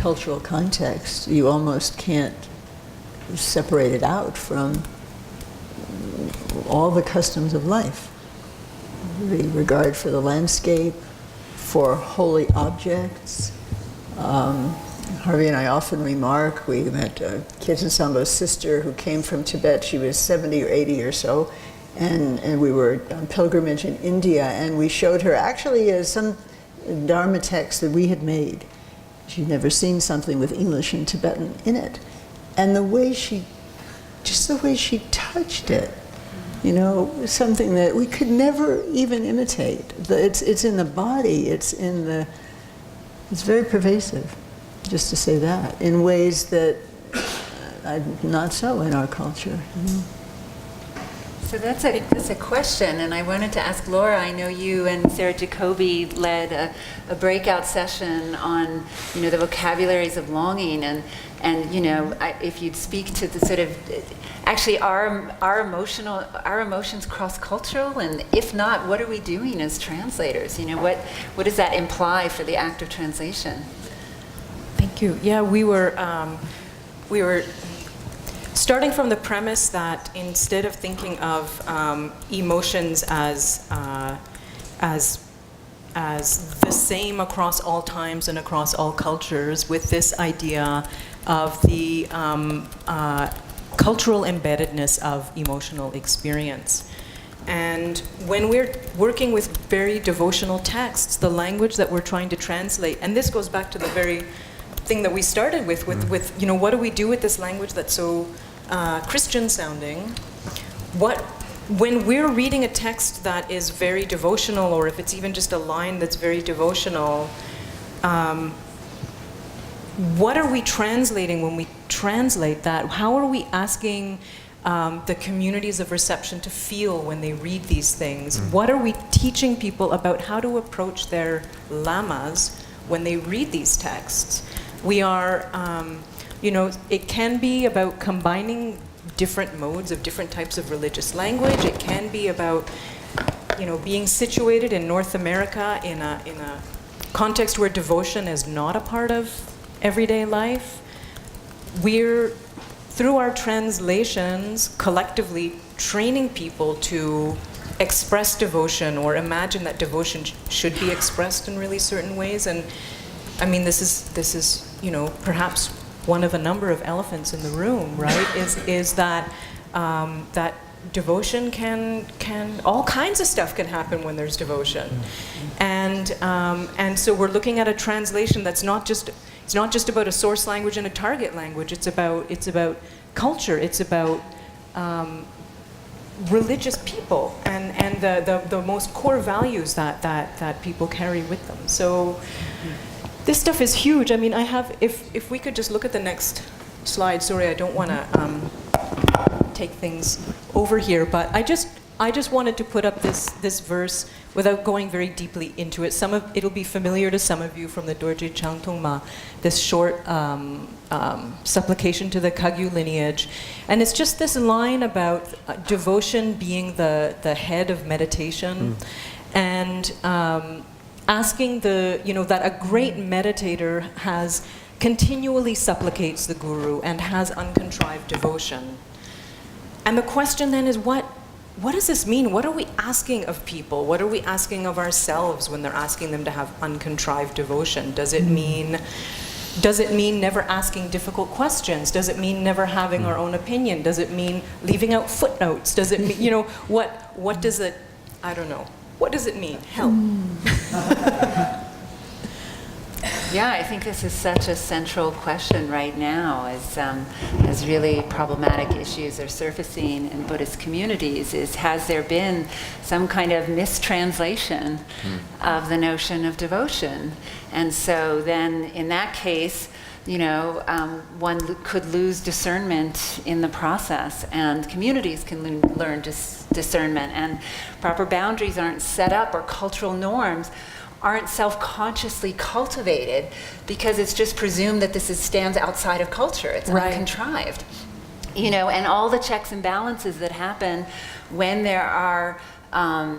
cultural context. You almost can't separate it out from all the customs of life. The regard for the landscape, for holy objects. Harvey and I often remark, we met Khyentse Sambo's sister who came from Tibet. She was 70 or 80 or so. And we were on pilgrimage in India, and we showed her actually some Dharma text that we had made. She'd never seen something with English and Tibetan in it. And the way she touched it, you know, something that we could never even imitate. It's in the body, it's very pervasive, just to say that, in ways that not so in our culture. Mm-hmm. So that's a question, and I wanted to ask Laura. I know you and Sarah Jacoby led a breakout session on, you know, the vocabularies of longing, and you know, if you'd speak to the sort of, actually, our emotions cross-cultural, and if not, what are we doing as translators? You know, what does that imply for the act of translation? Thank you. Yeah, we were starting from the premise that instead of thinking of emotions as the same across all times and across all cultures, with this idea of the cultural embeddedness of emotional experience. And when we're working with very devotional texts, the language that we're trying to translate, and this goes back to the very thing that we started with you know, what do we do with this language that's so Christian sounding? When we're reading a text that is very devotional, or if it's even just a line that's very devotional, what are we translating when we translate that? How are we asking the communities of reception to feel when they read these things? What are we teaching people about how to approach their lamas when they read these texts? We are, you know, it can be about combining different modes of different types of religious language. It can be about, you know, being situated in North America in a context where devotion is not a part of everyday life. We're, through our translations, collectively training people to express devotion or imagine that devotion should be expressed in really certain ways. And I mean, this is you know, perhaps one of a number of elephants in the room, right? Is that that devotion can all kinds of stuff can happen when there's devotion, and so we're looking at a translation that's not just about a source language and a target language. It's about culture. It's about religious people and the most core values that people carry with them. So. This stuff is huge. I mean, I have, if we could just look at the next slide. Sorry, I don't want to take things over here, but I just wanted to put up this verse without going very deeply into it. It'll be familiar to some of you from the Dorje Changtongma, this short supplication to the Kagyu lineage. And it's just this line about devotion being the head of meditation, and asking that a great meditator continually supplicates the guru and has uncontrived devotion. And the question then is, what what does this mean? What are we asking of people? What are we asking of ourselves when they're asking them to have uncontrived devotion? Does it mean never asking difficult questions? Does it mean never having our own opinion? Does it mean leaving out footnotes? Does it mean, what does it, I don't know. What does it mean? Help. Yeah, I think this is such a central question right now as really problematic issues are surfacing in Buddhist communities is, has there been some kind of mistranslation of the notion of devotion? And so then in that case, one could lose discernment in the process, and communities can learn discernment, and proper boundaries aren't set up, or cultural norms aren't self-consciously cultivated, because it's just presumed that this stands outside of culture. It's uncontrived. And all the checks and balances that happen when there are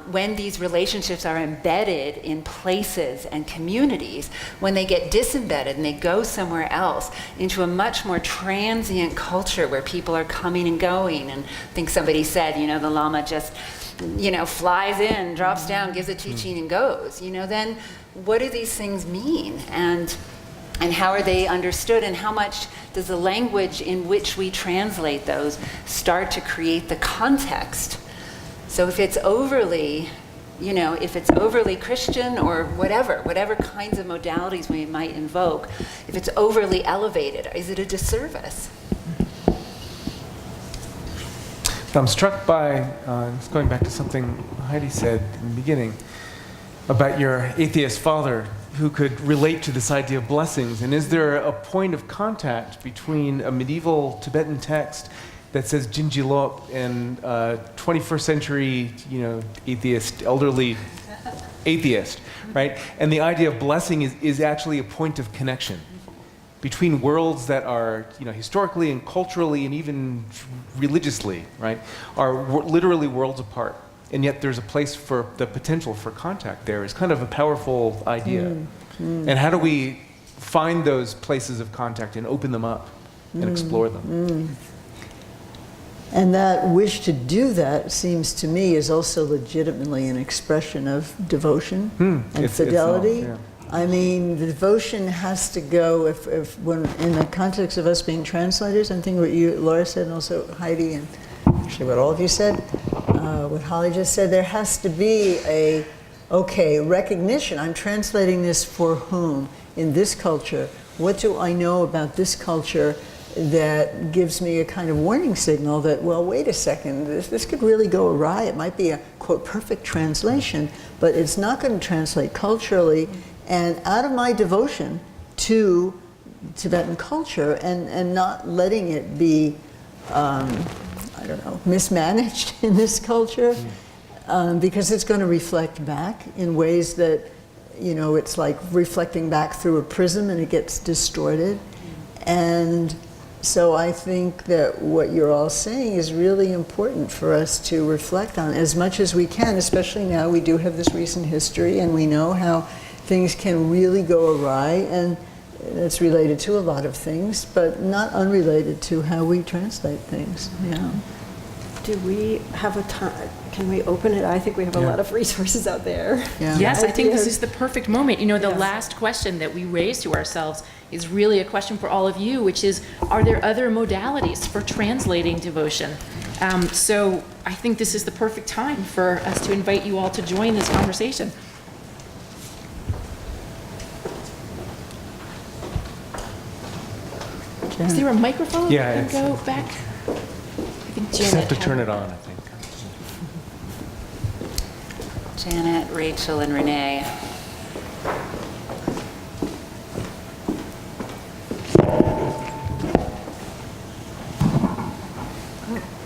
when these relationships are embedded in places and communities, when they get disembedded and they go somewhere else into a much more transient culture where people are coming and going, and I think somebody said, the Lama just flies in, drops down, gives a teaching and goes, then what do these things mean? And how are they understood? And how much does the language in which we translate those start to create the context? So if it's overly, Christian or whatever kinds of modalities we might invoke, if it's overly elevated, is it a disservice? I'm struck by, going back to something Heidi said in the beginning, about your atheist father who could relate to this idea of blessings. And is there a point of contact between a medieval Tibetan text that says Jinjilop and 21st century, atheist, elderly atheist, right? And the idea of blessing is actually a point of connection between worlds that are, historically and culturally and even religiously, right, are literally worlds apart. And yet there's a place for the potential for contact there. Is kind of a powerful idea. And how do we find those places of contact and open them up and explore them? And that wish to do that, seems to me, is also legitimately an expression of devotion and fidelity. It's all, yeah. I mean, the devotion has to go, if when in the context of us being translators, I'm thinking what you, Laura, said, and also Heidi, and actually what all of you said, what Holly just said, there has to be a, recognition. I'm translating this for whom? In this culture. What do I know about this culture that gives me a kind of warning signal that, well, wait a second, this could really go awry. It might be a, quote, perfect translation, but it's not going to translate culturally. And out of my devotion to Tibetan culture and not letting it be, mismanaged in this culture, because it's going to reflect back in ways that, it's like reflecting back through a prism and it gets distorted. And so I think that what you're all saying is really important for us to reflect on as much as we can, especially now we do have this recent history and we know how things can really go awry, and it's related to a lot of things, but not unrelated to how we translate things. Yeah. Do we have a time? Can we open it? I think we have a lot of resources out there. Yeah. Yes, I think this is the perfect moment. The last question that we raise to ourselves is really a question for all of you, which is, are there other modalities for translating devotion? So I think this is the perfect time for us to invite you all to join this conversation. Is there a microphone? Yeah, that can go back. I think Just Janet have to turn it on, I think. Janet, Rachel, and Renee.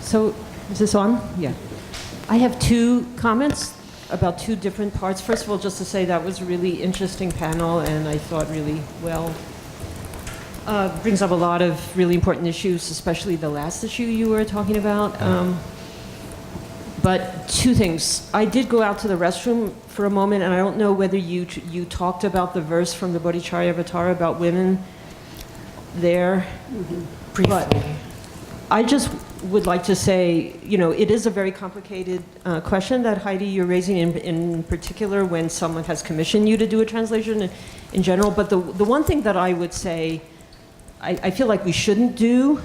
So, is this on? Yeah. I have two comments about two different parts. First of all, just to say that was a really interesting panel, and I thought really well. Brings up a lot of really important issues, especially the last issue you were talking about. But two things. I did go out to the restroom for a moment, and I don't know whether you talked about the verse from the Bodhicharyavatara about women there. Briefly. But I just would like to say, it is a very complicated question that, Heidi, you're raising in particular when someone has commissioned you to do a translation in general. But the one thing that I would say I feel like we shouldn't do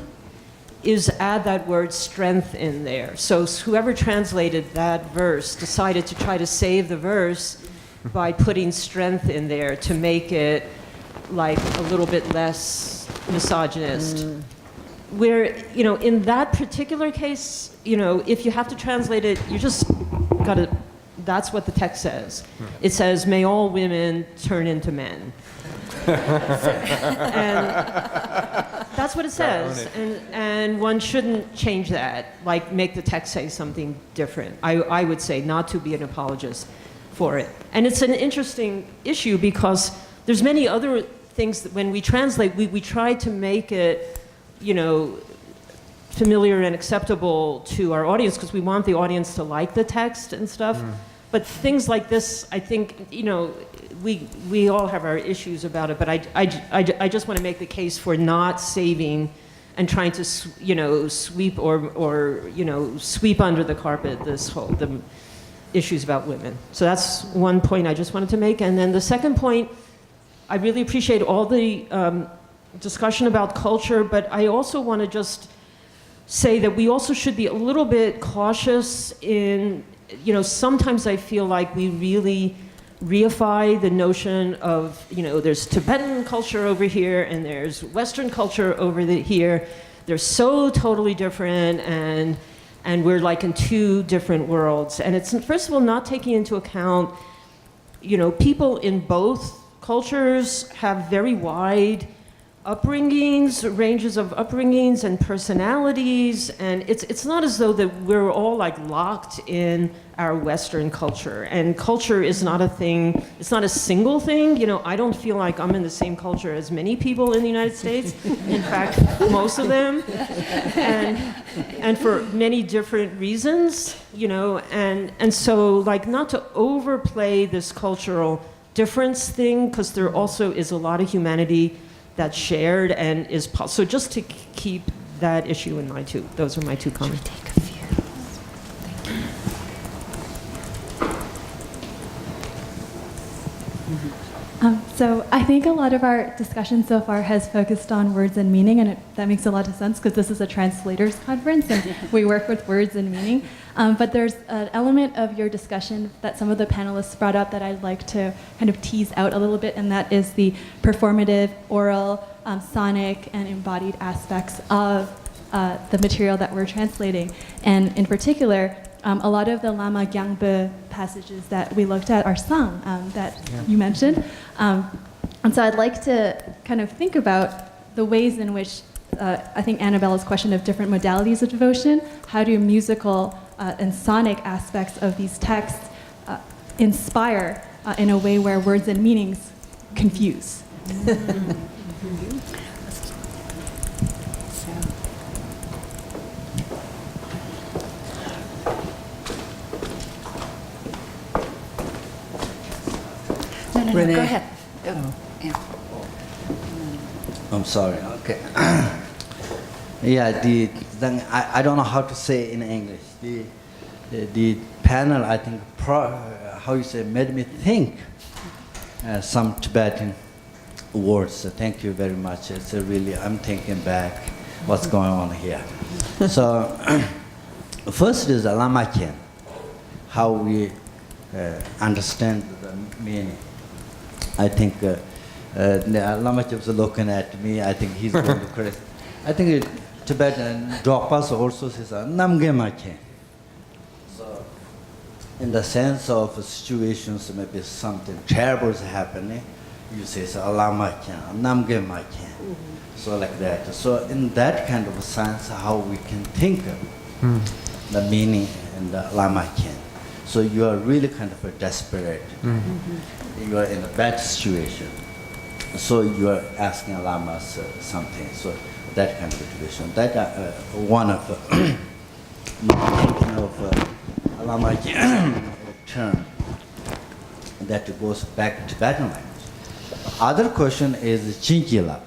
is add that word strength in there. So whoever translated that verse decided to try to save the verse by putting strength in there to make it like a little bit less misogynist. Where, in that particular case, if you have to translate it, you just gotta, that's what the text says. It says, may all women turn into men. And that's what it says. And one shouldn't change that, like make the text say something different. I would say not to be an apologist for it. And it's an interesting issue because there's many other things that when we translate, we try to make it familiar and acceptable to our audience because we want the audience to like the text and stuff. But things like this, I think, we all have our issues about it, but I just want to make the case for not saving and trying to, sweep or sweep under the carpet the issues about women. So that's one point I just wanted to make. And then the second point, I really appreciate all the discussion about culture, but I also want to just say that we also should be a little bit cautious in, sometimes I feel like we really reify the notion of, there's Tibetan culture over here and there's Western culture over here. They're so totally different and we're like in two different worlds. And it's, first of all, not taking into account, people in both cultures have very wide upbringings, ranges of upbringings and personalities, and it's not as though that we're all like locked in our Western culture. And culture is not a thing, it's not a single thing. I don't feel like I'm in the same culture as many people in the United States. In fact, most of them. And for many different reasons, and so like not to overplay this cultural difference thing, because there also is a lot of humanity that's shared and is possible. So just to keep that issue in mind too. Those are my two comments. Should we take a few? So I think a lot of our discussion so far has focused on words and meaning, and that makes a lot of sense because this is a translators conference and we work with words and meaning. But there's an element of your discussion that some of the panelists brought up that I'd like to kind of tease out a little bit, and that is the performative, oral, sonic, and embodied aspects of the material that we're translating. And in particular, a lot of the Lama Gyangbe passages that we looked at are sung, that you mentioned. And so I'd like to kind of think about the ways in which, I think Annabella's question of different modalities of devotion, how do musical and sonic aspects of these texts inspire in a way where words and meanings confuse? No, Renee. go ahead. Yeah. I'm sorry. Okay. Yeah, I don't know how to say in English. The panel, I think, how you say, made me think some Tibetan words. So thank you very much. It's really, I'm thinking back what's going on here. So first is Lama Khen, how we understand the meaning. I think Lama Khen was looking at me. I think he's going to correct. I think Tibetan Drogpas also says Namge Ma Khen. So in the sense of situations, maybe something terrible is happening, you say Lama Khen, Namge Ma Khen. So like that. So in that kind of sense, how we can think of the meaning in the Lama Khen. So you are really kind of desperate. You are in a bad situation. So you are asking lamas something. So that kind of situation. That one of Lama term that goes back to Tibetan language. Other question is Jinjilab.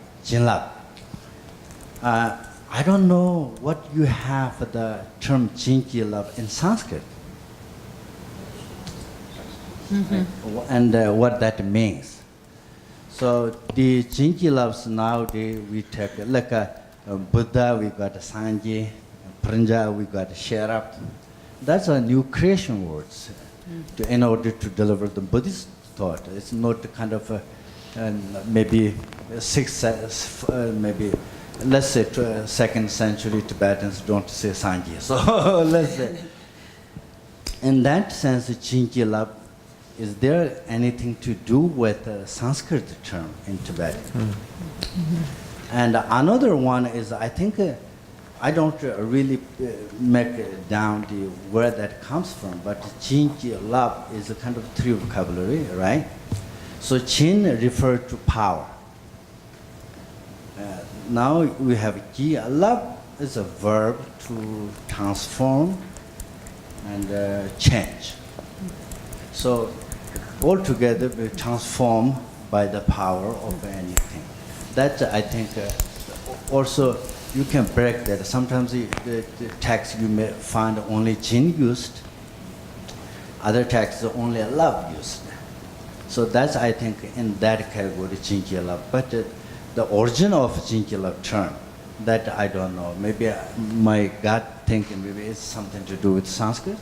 I don't know what you have for the term Jinji love in Sanskrit. And what that means. So the Jinji loves nowadays we take like a Buddha, we got Sanji, Prinja, we got Sherab. That's a new creation words in order to deliver the Buddhist thought. It's not the kind of maybe maybe let's say 2nd century Tibetans don't say Sanji. So let's say in that sense, Jinji love. Is there anything to do with the Sanskrit term in Tibet? And another one is, I think, I don't really make down where that comes from, but Jinji love is a kind of three vocabulary, right? So Jin refers to power. Now we have Ji. Love is a verb to transform and change. So altogether we transform by the power of anything. That I think also you can break that. Sometimes the text you may find only Jin used, other texts only love used. So that's I think in that category Jinji love. But the origin of Jinji love term, that I don't know. Maybe my gut thinking maybe it's something to do with Sanskrit.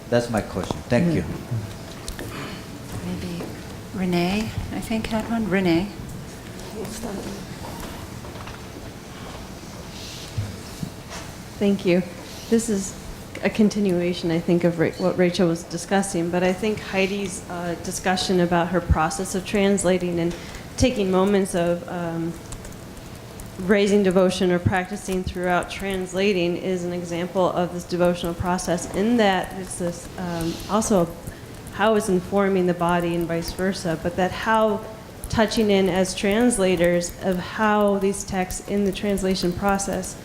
That's my question. Thank you. Maybe Renee, I think, had one. Renee. Thank you. This is a continuation, I think, of what Rachel was discussing, but I think Heidi's discussion about her process of translating and taking moments of raising devotion or practicing throughout translating is an example of this devotional process, in that it's this also how it's informing the body and vice versa, but that how touching in as translators of how these texts in the translation process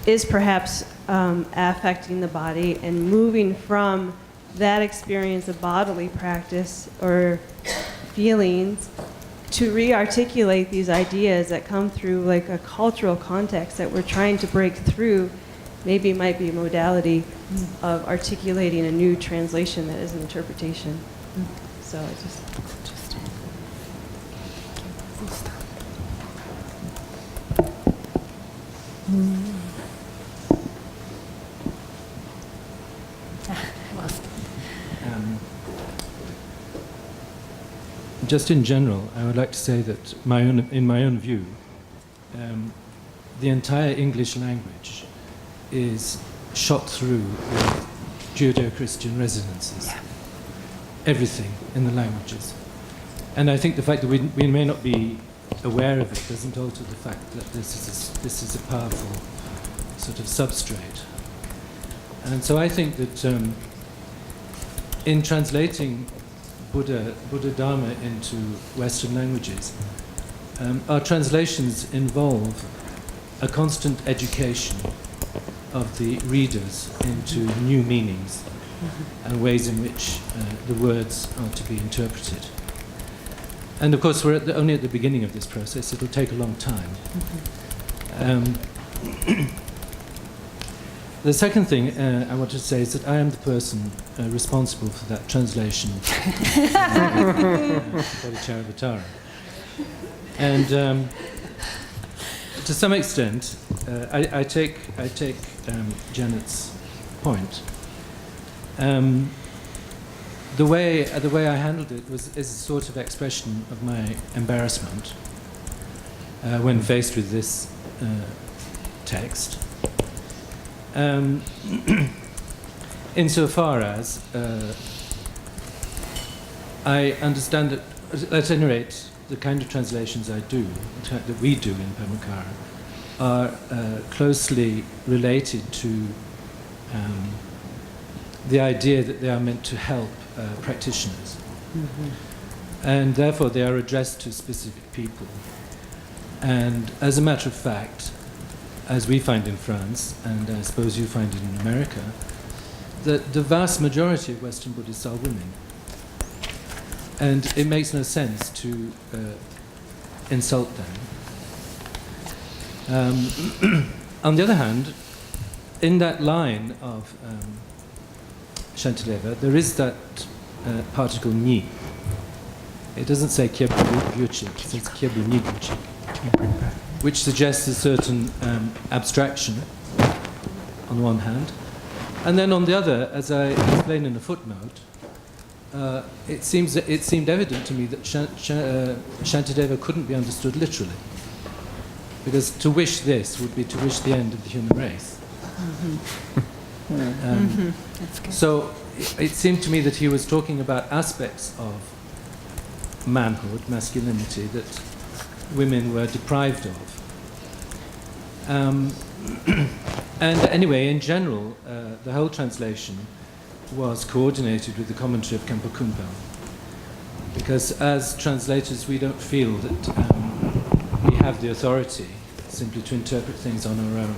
is perhaps affecting the body and moving from that experience of bodily practice or feelings to re-articulate these ideas that come through like a cultural context that we're trying to break through. Maybe it might be a modality of articulating a new translation that is an interpretation. So I just... Interesting. Just in general, I would like to say that in my own view, the entire English language is shot through with Judeo-Christian resonances. Yeah. Everything in the languages. And I think the fact that we may not be aware of it doesn't alter the fact that this is a powerful sort of substrate. And so I think that in translating Buddha Dharma into Western languages, our translations involve a constant education of the readers into new meanings and ways in which the words are to be interpreted. And of course, we're only at the beginning of this process. It'll take a long time. The second thing I want to say is that I am the person responsible for that translation, Bodhicharyavatara. And to some extent, I take Janet's point. The way I handled it is a sort of expression of my embarrassment when faced with this text. Insofar as I understand that, at any rate, the kind of translations I do, that we do in Pemukara, are closely related to the idea that they are meant to help practitioners. And therefore they are addressed to specific people. And as a matter of fact, as we find in France, and I suppose you find it in America, that the vast majority of Western Buddhists are women. And it makes no sense to insult them. On the other hand, in that line of Shantideva, there is that particle ni. It doesn't say kyebu vyuchik, it says kyebu ni vyuchik, which suggests a certain abstraction on the one hand. And then on the other, as I explained in the footnote, it seemed evident to me that Shantideva couldn't be understood literally. Because to wish this would be to wish the end of the human race. So it seemed to me that he was talking about aspects of manhood, masculinity, that women were deprived of. And anyway, in general, the whole translation was coordinated with the commentary of Khenpo Kumbel. Because as translators, we don't feel that we have the authority simply to interpret things on our own.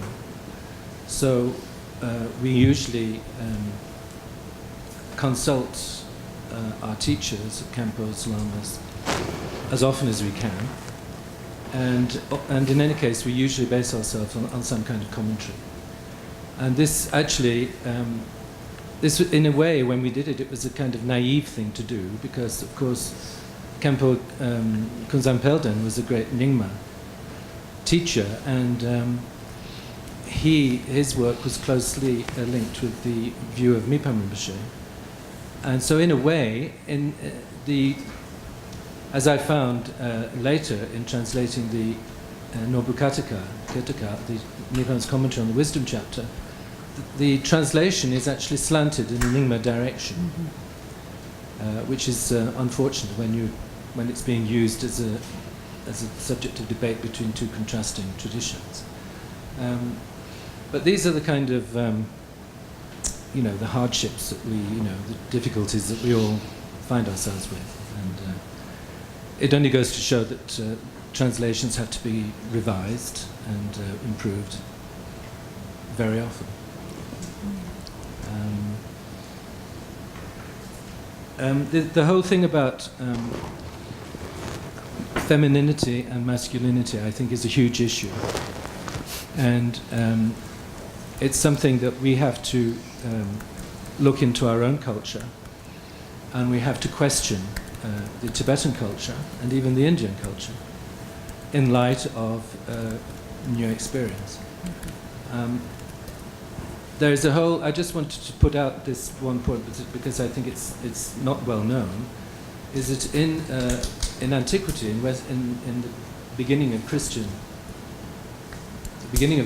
So we usually consult our teachers, Khenpo's lamas, as often as we can. And in any case, we usually base ourselves on some kind of commentary. And this actually, this in a way, when we did it, it was a kind of naive thing to do, because of course, Khenpo Kunzang Pelden was a great Nyingma teacher, and his work was closely linked with the view of Mipam Rinpoche. And so in a way, as I found later in translating the Nobukataka, the Nippam's commentary on the wisdom chapter, the translation is actually slanted in a Nyingma direction, which is unfortunate when it's being used as a subject of debate between two contrasting traditions. But these are the kind of the hardships that the difficulties that we all find ourselves with. And it only goes to show that translations have to be revised and improved very often. The whole thing about femininity and masculinity, I think, is a huge issue. And it's something that we have to look into our own culture, and we have to question the Tibetan culture and even the Indian culture in light of new experience. There's a whole, I just wanted to put out this one point because I think it's not well known, is that in antiquity, in the beginning of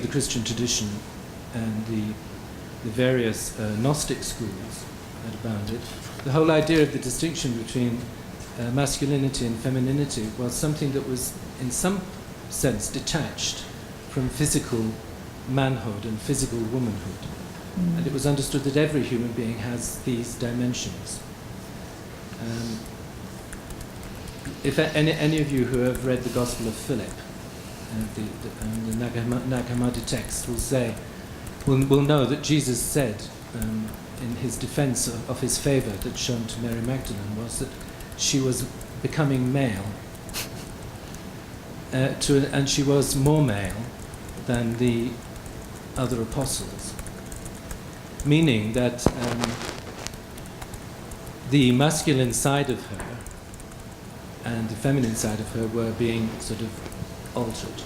the Christian tradition and the various Gnostic schools that abounded, the whole idea of the distinction between masculinity and femininity was something that was in some sense detached from physical manhood and physical womanhood. And it was understood that every human being has these dimensions. If any of you who have read the Gospel of Philip, the Nag Hammadi text will know that Jesus said in his defense of his favor that's shown to Mary Magdalene was that she was becoming male, and she was more male than the other apostles, meaning that the masculine side of her and the feminine side of her were being sort of altered.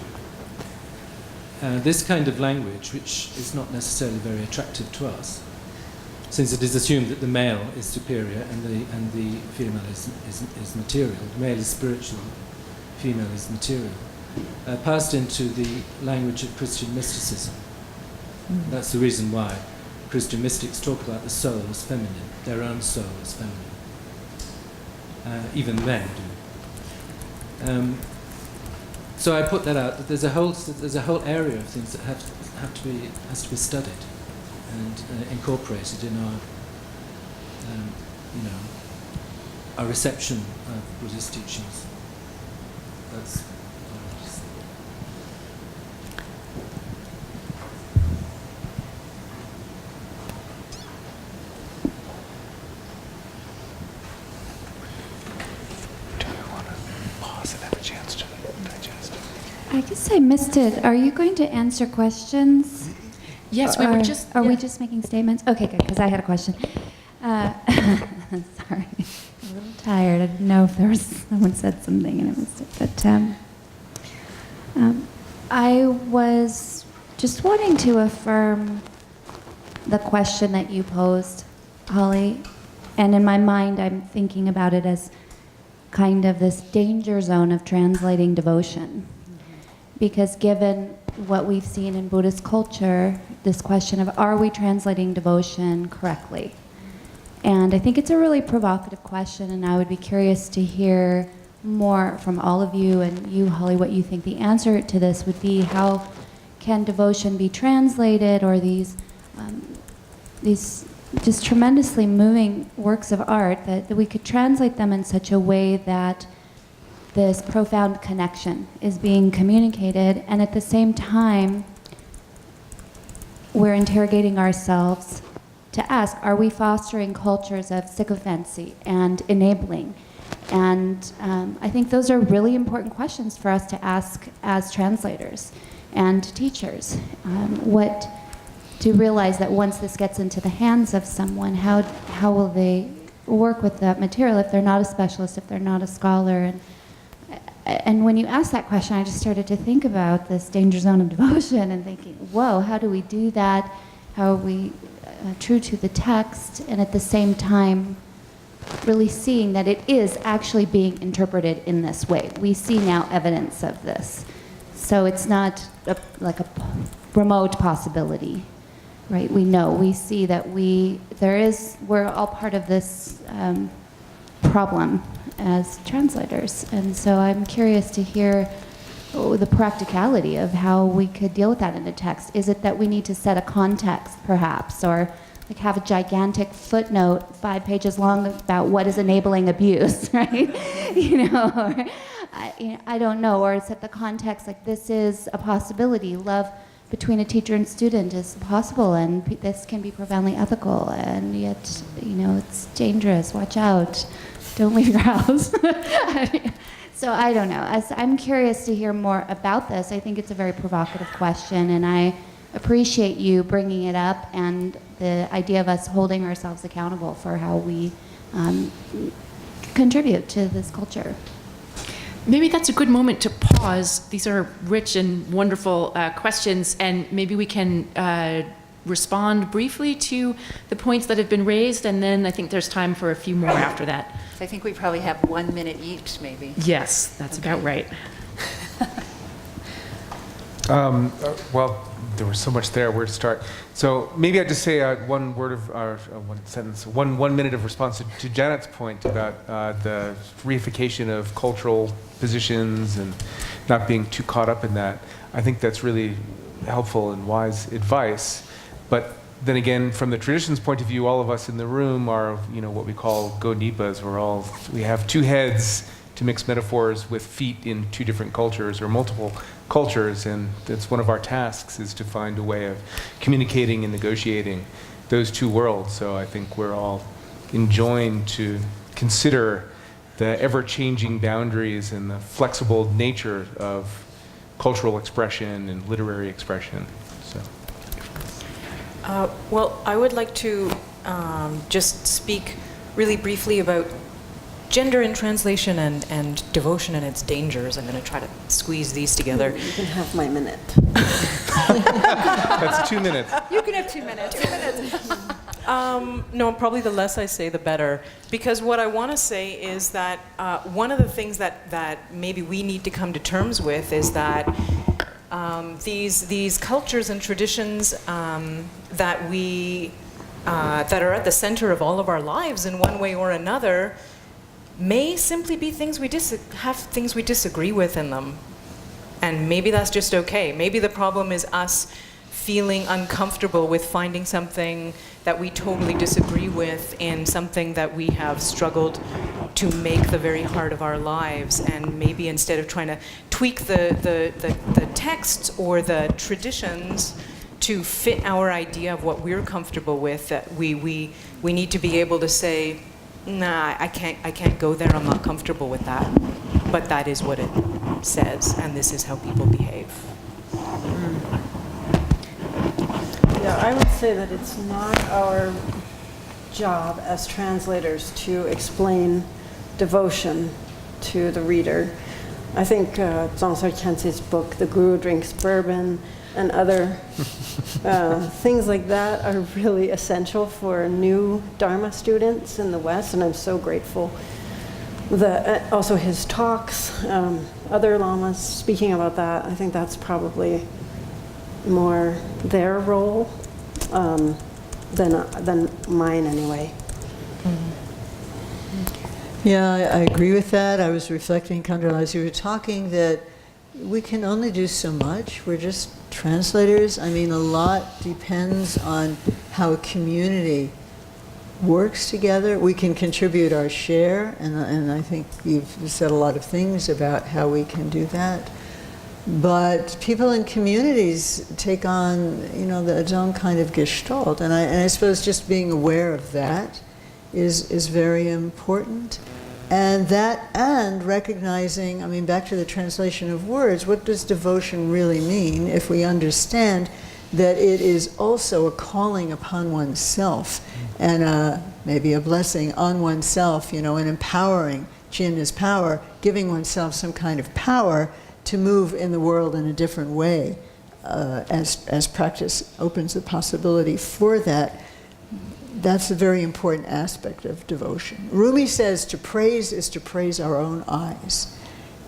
This kind of language, which is not necessarily very attractive to us, since it is assumed that the male is superior and the female is material. The male is spiritual, female is material. Passed into the language of Christian mysticism. That's the reason why Christian mystics talk about the soul as feminine, their own soul as feminine. Even men do. So I put that out, that there's a whole area of things that has to be studied and incorporated in our our reception of Buddhist teachings. That's what I want to say. I guess I missed it. Are you going to answer questions? Yes, we were just... Are we just making statements? Okay, good, because I had a question. Sorry, I'm a little tired. I didn't know if there was someone said something and I missed it. But I was just wanting to affirm the question that you posed, Holly. And in my mind, I'm thinking about it as kind of this danger zone of translating devotion. Because given what we've seen in Buddhist culture, this question of are we translating devotion correctly? And I think it's a really provocative question, and I would be curious to hear more from all of you, and you, Holly, what you think the answer to this would be. How can devotion be translated, or these just tremendously moving works of art, that we could translate them in such a way that this profound connection is being communicated, and at the same time, we're interrogating ourselves to ask, are we fostering cultures of sycophancy and enabling? And I think those are really important questions for us to ask as translators and teachers. To realize that once this gets into the hands of someone, how will they work with that material if they're not a specialist, if they're not a scholar? And when you asked that question, I just started to think about this danger zone of devotion and thinking, whoa, how do we do that? How are we true to the text, and at the same time really seeing that it is actually being interpreted in this way? We see now evidence of this. So it's not like a remote possibility, right? We see that we're all part of this problem as translators. And so I'm curious to hear the practicality of how we could deal with that in a text. Is it that we need to set a context, perhaps, or like have a gigantic footnote 5 pages long about what is enabling abuse, right? Or, I don't know. Or set the context like this is a possibility. Love between a teacher and student is possible, and this can be profoundly ethical, and yet, it's dangerous. Watch out. Don't leave your house. So I don't know. I'm curious to hear more about this. I think it's a very provocative question, and I appreciate you bringing it up and the idea of us holding ourselves accountable for how we contribute to this culture. Maybe that's a good moment to pause. These are rich and wonderful questions, and maybe we can respond briefly to the points that have been raised, and then I think there's time for a few more after that. I think we probably have 1 minute each, maybe. Yes, that's about right. Well, there was so much there. Where to start? So maybe I'd just say one minute of response to Janet's point about the reification of cultural positions and not being too caught up in that. I think that's really helpful and wise advice. But then again, from the tradition's point of view, all of us in the room are, what we call go-nipas. We have two heads to mix metaphors with feet in two different cultures or multiple cultures, and that's one of our tasks, is to find a way of communicating and negotiating those two worlds. So I think we're all enjoined to consider the ever-changing boundaries and the flexible nature of cultural expression and literary expression. So. Well, I would like to just speak really briefly about gender in translation and devotion and its dangers. I'm going to try to squeeze these together. You can have my minute. That's 2 minutes. You can have 2 minutes. 2 minutes. No, probably the less I say, the better. Because what I want to say is that one of the things that maybe we need to come to terms with is that these cultures and traditions that are at the center of all of our lives in one way or another may simply be things have things we disagree with in them. And maybe that's just okay. Maybe the problem is us feeling uncomfortable with finding something that we totally disagree with in something that we have struggled to make the very heart of our lives. And maybe instead of trying to tweak the texts or the traditions to fit our idea of what we're comfortable with, that we need to be able to say, nah, I can't go there, I'm not comfortable with that. but that is what it says, and this is how people behave. Yeah, I would say that it's not our job as translators to explain devotion to the reader. I think Zhang Sarkhanse's book, The Guru Drinks Bourbon, and other things like that are really essential for new Dharma students in the West, and I'm so grateful. Also his talks, other lamas speaking about that, I think that's probably more their role than mine anyway. Yeah, I agree with that. I was reflecting, Kandral, as you were talking, that we can only do so much. We're just translators. I mean, a lot depends on how a community works together. We can contribute our share, and I think you've said a lot of things about how we can do that. But people in communities take on, its own kind of gestalt, and I suppose just being aware of that is very important. And recognizing, back to the translation of words, what does devotion really mean if we understand that it is also a calling upon oneself and maybe a blessing on oneself, and empowering. Jin is power, giving oneself some kind of power to move in the world in a different way as practice opens the possibility for that. That's a very important aspect of devotion. Rumi says to praise is to praise our own eyes.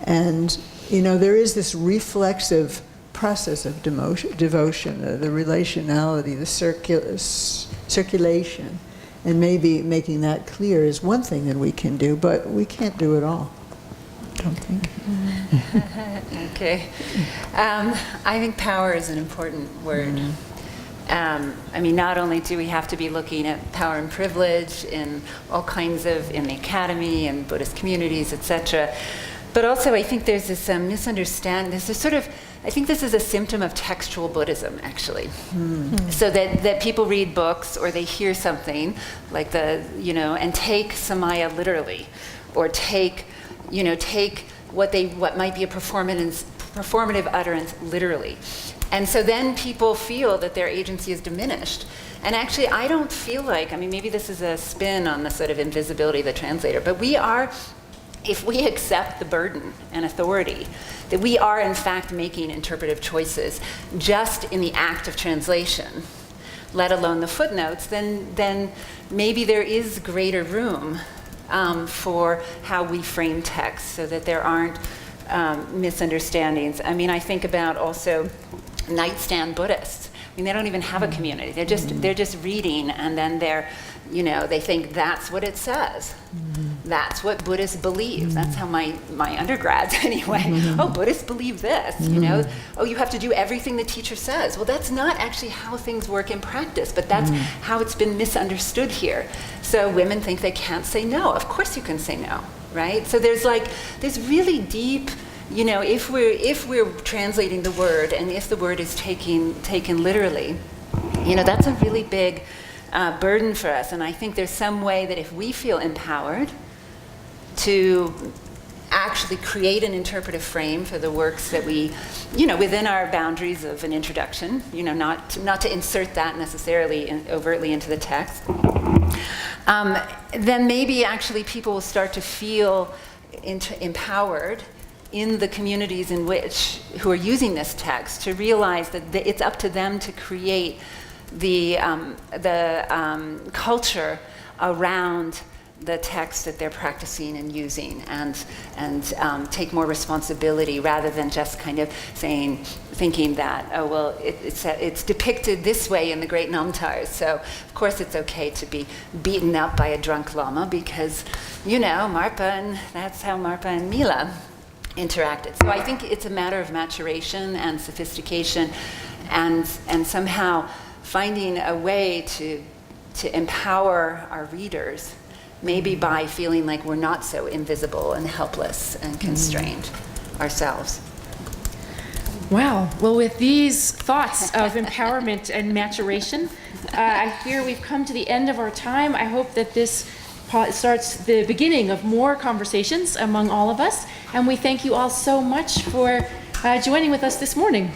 And, there is this reflexive process of devotion, the relationality, the circulation. And maybe making that clear is one thing that we can do, but we can't do it all, I don't think. Okay. I think power is an important word. Not only do we have to be looking at power and privilege in all kinds of, in the academy and Buddhist communities, etc., but also I think there's this misunderstanding, there's this I think this is a symptom of textual Buddhism, actually. So that people read books or they hear something like and take Samaya literally, or take what might be a performative utterance literally. And so then people feel that their agency is diminished. And actually, I don't feel like, maybe this is a spin on the sort of invisibility of the translator, but if we accept the burden and authority, that we are in fact making interpretive choices just in the act of translation, let alone the footnotes, then maybe there is greater room for how we frame text so that there aren't misunderstandings. I think about also nightstand Buddhists. They don't even have a community. They're just reading, and then they think that's what it says. That's what Buddhists believe. That's how my undergrads anyway. Oh, Buddhists believe this. Oh, you have to do everything the teacher says. Well, that's not actually how things work in practice, but that's how it's been misunderstood here. So women think they can't say no. Of course you can say no, right? So there's really deep. If we're translating the word, and if the word is taken literally, that's a really big burden for us. And I think there's some way that if we feel empowered to actually create an interpretive frame for the works that we, within our boundaries of an introduction, not to insert that necessarily overtly into the text, then maybe actually people will start to feel empowered in the communities who are using this text to realize that it's up to them to create the culture around the text that they're practicing and using, and take more responsibility rather than just kind of thinking that, it's depicted this way in the great Namtars, so of course it's okay to be beaten up by a drunk lama because, that's how Marpa and Mila interacted. So I think it's a matter of maturation and sophistication, and somehow finding a way to empower our readers, maybe by feeling like we're not so invisible and helpless and constrained ourselves. Wow. Well, with these thoughts of empowerment and maturation, I fear we've come to the end of our time. I hope that this starts the beginning of more conversations among all of us. And we thank you all so much for joining with us this morning.